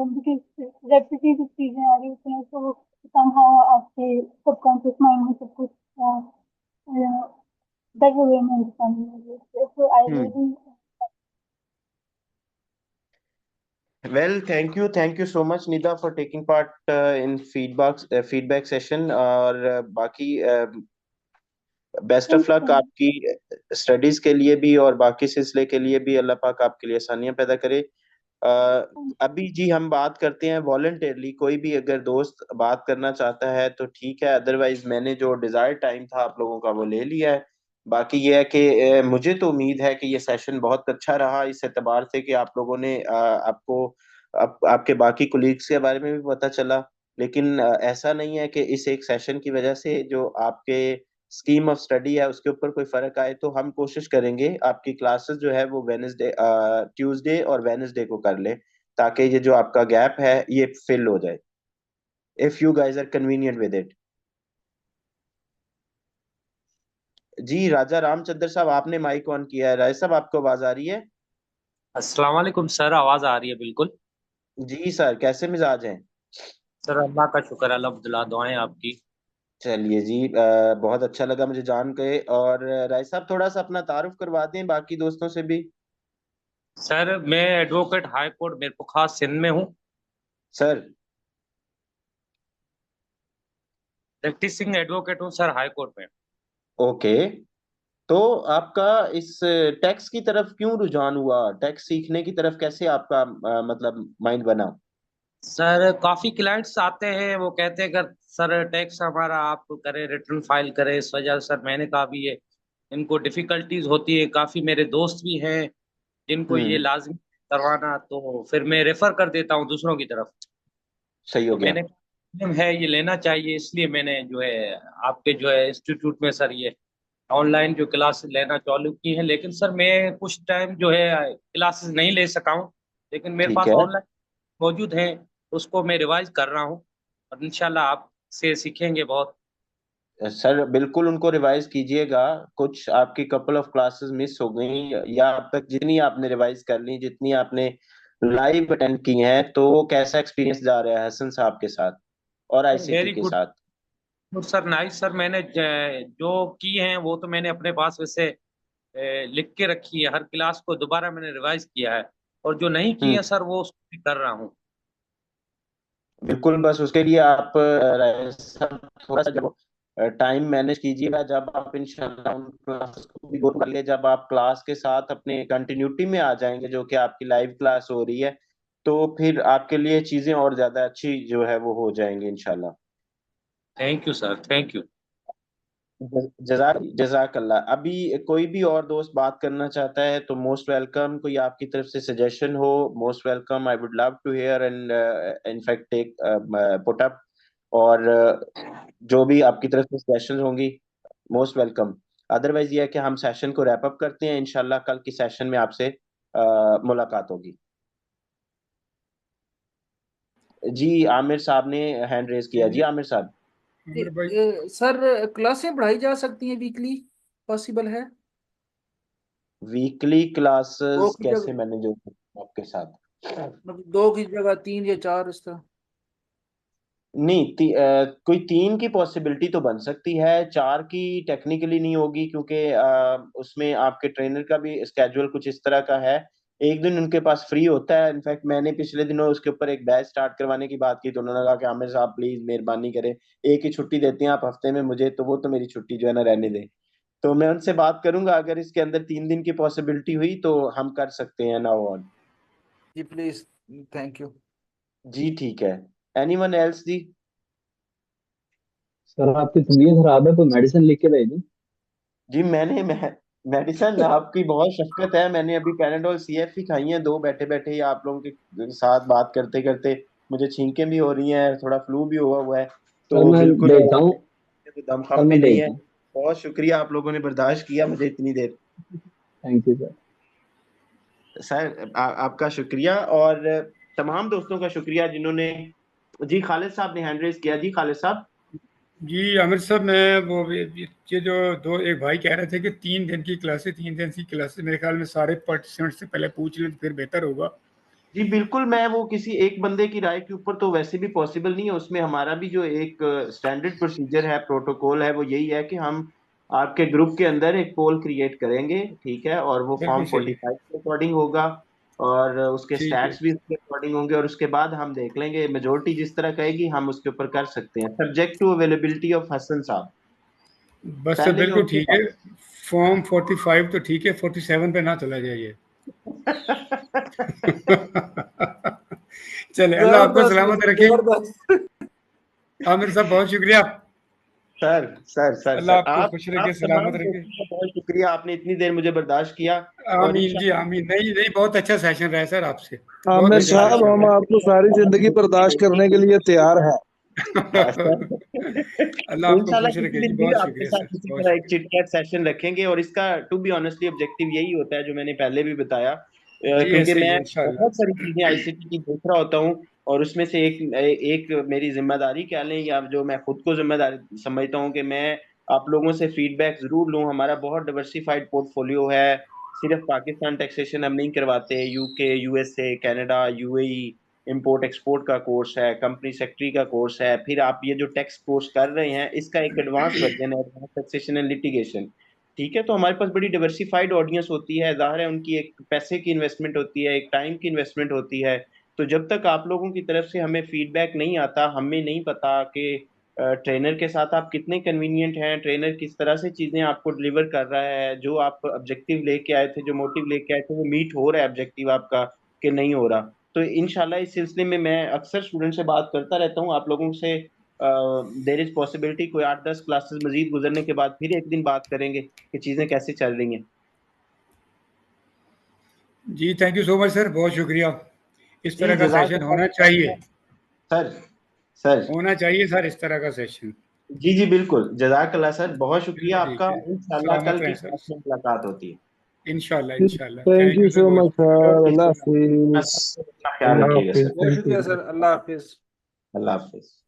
बिकॉज रेपिटेटिव चीज़ें आ रही होती हैं, तो समहाउ आपके सबकॉन्शियस माइंड में सब कुछ बेटर वे में अंडरस्टैंडिंग होगी, so I really Well, thank you so much, Nida, for taking part in feedback session. और बाकी बेस्ट ऑफ लक आपकी स्टडीज के लिए भी और बाकी सिलसिले के लिए भी। अल्लाह पाक आपके लिए आसानियां पैदा करे। अभी जी हम बात करते हैं वॉलंटियरली, कोई भी अगर दोस्त बात करना चाहता है तो ठीक है, अदरवाइज मैंने जो डिजायर्ड टाइम था आप लोगों का वो ले लिया है। बाकी ये है कि मुझे तो उम्मीद है कि ये सेशन बहुत अच्छा रहा इस एतबार से कि आप लोगों ने आपको आपके बाकी कोलीग्स के बारे में भी पता चला। लेकिन ऐसा नहीं है कि इस एक सेशन की वजह से जो आपके स्कीम ऑफ स्टडी है उसके ऊपर कोई फर्क आए। तो हम कोशिश करेंगे आपकी क्लासेस जो है वो वेडनेसडे ट्यूसडे और वेडनेसडे को कर ले, ताकि ये जो आपका गैप है ये फिल हो जाए, if you guys are convenient with it. जी राजा रामचंद्र साहब, आपने माइक ऑन किया है। राय साहब, आपको आवाज आ रही है? अस्सलाम वालेकुम सर, आवाज आ रही है बिल्कुल। जी सर, कैसे मिजाज हैं? सर अल्लाह का शुक्र है, अल्हम्दुलिल्लाह, दुआएं आपकी। चलिए जी, बहुत अच्छा लगा मुझे जान के। और राय साहब थोड़ा सा अपना तारुफ करवा दें बाकी दोस्तों से भी। सर मैं एडवोकेट हाई कोर्ट मीरपुर खास सिंध में हूँ। सर प्रैक्टिसिंग एडवोकेट हूँ सर हाई कोर्ट में। ओके, तो आपका इस टैक्स की तरफ क्यों रुझान हुआ? टैक्स सीखने की तरफ कैसे आपका मतलब माइंड बना? सर काफी क्लाइंट्स आते हैं, वो कहते हैं अगर सर टैक्स हमारा आप करें, रिटर्न फाइल करें। इस वजह से सर मैंने कहा भी ये इनको डिफिकल्टीज होती है। काफी मेरे दोस्त भी हैं जिनको ये लाजमी करवाना, तो फिर मैं रेफर कर देता हूँ दूसरों की तरफ। सही हो तो गया। मैंने है ये लेना चाहिए, इसलिए मैंने जो है आपके जो है इंस्टीट्यूट में सर ये ऑनलाइन जो क्लासेस लेना चालू की है। लेकिन सर मैं कुछ टाइम जो है क्लासेस नहीं ले सका हूँ, लेकिन मेरे ठीक पास है ऑनलाइन मौजूद है, उसको मैं रिवाइज कर रहा हूँ और इंशाल्लाह आपसे सीखेंगे बहुत। सर, बिल्कुल उनको रिवाइज कीजिएगा। कुछ आपकी कपल ऑफ क्लासेस मिस हो गई, या अब तक जितनी आपने रिवाइज कर ली, जितनी आपने लाइव अटेंड की हैं, तो वो कैसा एक्सपीरियंस जा रहा है हसन साहब के साथ और आईसीटी वेरी के गुड साथ? Sir, nice sir. मैंने जो की हैं वो तो मैंने अपने पास वैसे लिख के रखी है। हर क्लास को दोबारा मैंने रिवाइज किया है, और जो नहीं की है सर वो उसको भी कर रहा हूँ। बिल्कुल, बस उसके लिए आप सब थोड़ा सा जब टाइम मैनेज कीजिएगा, जब आप इंशाल्लाह उन क्लासेस को भी गो कर ले, जब आप क्लास के साथ अपने कंटिन्यूटी में आ जाएंगे जो कि आपकी लाइव क्लास हो रही है, तो फिर आपके लिए चीजें और ज्यादा अच्छी जो है वो हो जाएंगी इंशाल्लाह। Thank you sir, thank you. जजाकल्ला। अभी कोई भी और दोस्त बात करना चाहता है तो मोस्ट वेलकम। कोई आपकी तरफ से सजेशन हो, most welcome. I would love to hear and in fact take put up. और जो भी आपकी तरफ से सजेशन होंगी, मोस्ट वेलकम। अदरवाइज ये है कि हम सेशन को रैप अप करते हैं। इंशाल्लाह कल की सेशन में आपसे मुलाकात होगी। जी आमिर साहब ने हैंड रेज किया। जी आमिर साहब। सर क्लासें बढ़ाई जा सकती हैं वीकली, पॉसिबल है? वीकली दो क्लासेस की कैसे जगह मैनेज होगी आपके साथ? मतलब 2 की जगह 3 या 4 इस तरह। नहीं, कोई 3 की पॉसिबिलिटी तो बन सकती है, 4 की टेक्निकली नहीं होगी, क्योंकि उसमें आपके ट्रेनर का भी स्केड्यूल कुछ इस तरह का है। एक दिन उनके पास फ्री होता है। इनफैक्ट मैंने पिछले दिनों उसके ऊपर एक बैच स्टार्ट करवाने की बात की, तो उन्होंने कहा कि आमिर साहब प्लीज मेहरबानी करें, एक ही छुट्टी देते हैं आप हफ्ते में मुझे, तो वो तो मेरी छुट्टी जो है ना रहने दें। तो मैं उनसे बात करूंगा, अगर इसके अंदर 3 दिन की पॉसिबिलिटी हुई तो हम कर सकते हैं नाउ ऑन। जी प्लीज, थैंक यू। जी ठीक है। एनीवन एल्स जी? सर आपकी तबीयत खराब है, कोई मेडिसिन लिख के भेज दूं? जी मेडिसिन आपकी बहुत शफकत है। मैंने अभी पैनाडोल CF ही खाई है, 2 बैठे बैठे ही आप लोगों के साथ बात करते करते। मुझे छींकें भी हो रही हैं, थोड़ा फ्लू भी हुआ है, सर तो मैं बिल्कुल भेजता हूँ, दम सर खम भी मैं नहीं भेजता है। हूँ। बहुत शुक्रिया, आप लोगों ने बर्दाश्त किया मुझे इतनी देर। Thank you sir. सर आपका शुक्रिया, और तमाम दोस्तों का शुक्रिया जिन्होंने। जी खालिद साहब ने हैंड रेज किया। जी खालिद साहब। जी आमिर साहब, मैं वो ये जो दो एक भाई कह रहे थे कि 3 दिन की क्लासेस, 3 दिन की क्लासेस, मेरे ख्याल में सारे पार्टिसिपेंट से पहले पूछ लें तो फिर बेहतर होगा। जी बिल्कुल, मैं वो किसी एक बंदे की राय के ऊपर तो वैसे भी पॉसिबल नहीं है। उसमें हमारा भी जो एक स्टैंडर्ड प्रोसीजर है, प्रोटोकॉल है, वो यही है कि हम आपके ग्रुप के अंदर एक पोल क्रिएट करेंगे, ठीक है, और वो बिल्कुल फॉर्म सही। 45 के अकॉर्डिंग होगा और उसके ठीक है, स्टैट्स भी उसके अकॉर्डिंग होंगे, और उसके बाद हम देख लेंगे मेजोरिटी जिस तरह कहेगी हम उसके ऊपर कर सकते हैं, subject to availability of Hasan साहब। बस सर पहले जो बिल्कुल उनके ठीक है। फॉर्म 45 तो ठीक है, 47 पे ना चला जाइए। चले, अल्लाह आपको सलामत रखे। जबरदस्त। आमिर साहब बहुत शुक्रिया। सर सर सर अल्लाह सर आपको खुश आप रखे, तमाम सलामत रखे। दोस्तों का बहुत शुक्रिया, आपने इतनी देर मुझे बर्दाश्त किया। और आमीन जी, इंशाल्लाह आमीन। नहीं नहीं, बहुत अच्छा सेशन रहा है सर आपसे, बहुत आमिर अच्छा साहब, सेशन हम रहा आपको सारी जिंदगी बर्दाश्त करने के लिए तैयार हैं। अल्लाह आपको इंशाल्लाह खुश किसी रखे जी, दिन भी बहुत आपके शुक्रिया साथ सर, इसी बहुत तरह एक शुक्रिया। चिट चैट सेशन रखेंगे, और इसका टू बी ऑनेस्टली ऑब्जेक्टिव यही होता है जो मैंने पहले भी बताया, जी क्योंकि ऐसे ही मैं है इंशाल्लाह। बहुत सारी चीजें आईसीटी की देख रहा होता हूँ, और उसमें से एक मेरी जिम्मेदारी कह लें, या जो मैं खुद को जिम्मेदारी समझता हूँ कि मैं आप लोगों से फीडबैक जरूर लूँ। हमारा बहुत डिवर्सिफाइड पोर्टफोलियो है, सिर्फ पाकिस्तान टैक्सेशन हम नहीं करवाते, UK, USA, Canada, UAE, import export का कोर्स है, कंपनी सेक्रेटरी का कोर्स है, फिर आप ये जो टैक्स कोर्स कर रहे हैं इसका एक एडवांस वर्जन है, एडवांस टैक्सेशन एंड लिटिगेशन। ठीक है, तो हमारे पास बड़ी डिवर्सिफाइड ऑडियंस होती है, जाहिर है उनकी एक पैसे की इन्वेस्टमेंट होती है, एक टाइम की इन्वेस्टमेंट होती है। तो जब तक आप लोगों की तरफ से हमें फीडबैक नहीं आता, हमें नहीं पता कि ट्रेनर के साथ आप कितने कन्वीनियंट हैं, ट्रेनर किस तरह से चीजें आपको डिलीवर कर रहा है, जो आप ऑब्जेक्टिव लेके आए थे, जो मोटिव लेके आए थे, वो मीट हो रहा है ऑब्जेक्टिव आपका कि नहीं हो रहा। तो इंशाल्लाह इस सिलसिले में मैं अक्सर स्टूडेंट से बात करता रहता हूँ, आप लोगों से देर इज पॉसिबिलिटी कोई 8-10 क्लासेस मजीद गुजरने के बाद फिर एक दिन बात करेंगे कि चीजें कैसे चल रही हैं। जी thank you so much sir, बहुत शुक्रिया। इस जी तरह का सेशन होना चाहिए, सर सर होना चाहिए सर, इस तरह का सेशन। जी जी बिल्कुल, जज़ाकल्लाह सर, बहुत शुक्रिया चलिए आपका। ठीक है, इंशाल्लाह सलामत कल की रहें सर, क्लास में मुलाकात होती है। इंशाल्लाह इंशाल्लाह। Thank thank you you sir, so बहुत मच सर। अल्लाह हाफिज। अपना ख्याल अल्लाह रखिएगा हाफिज। सर। बहुत थैंक शुक्रिया यू। सर, अल्लाह हाफिज। अल्लाह हाफिज।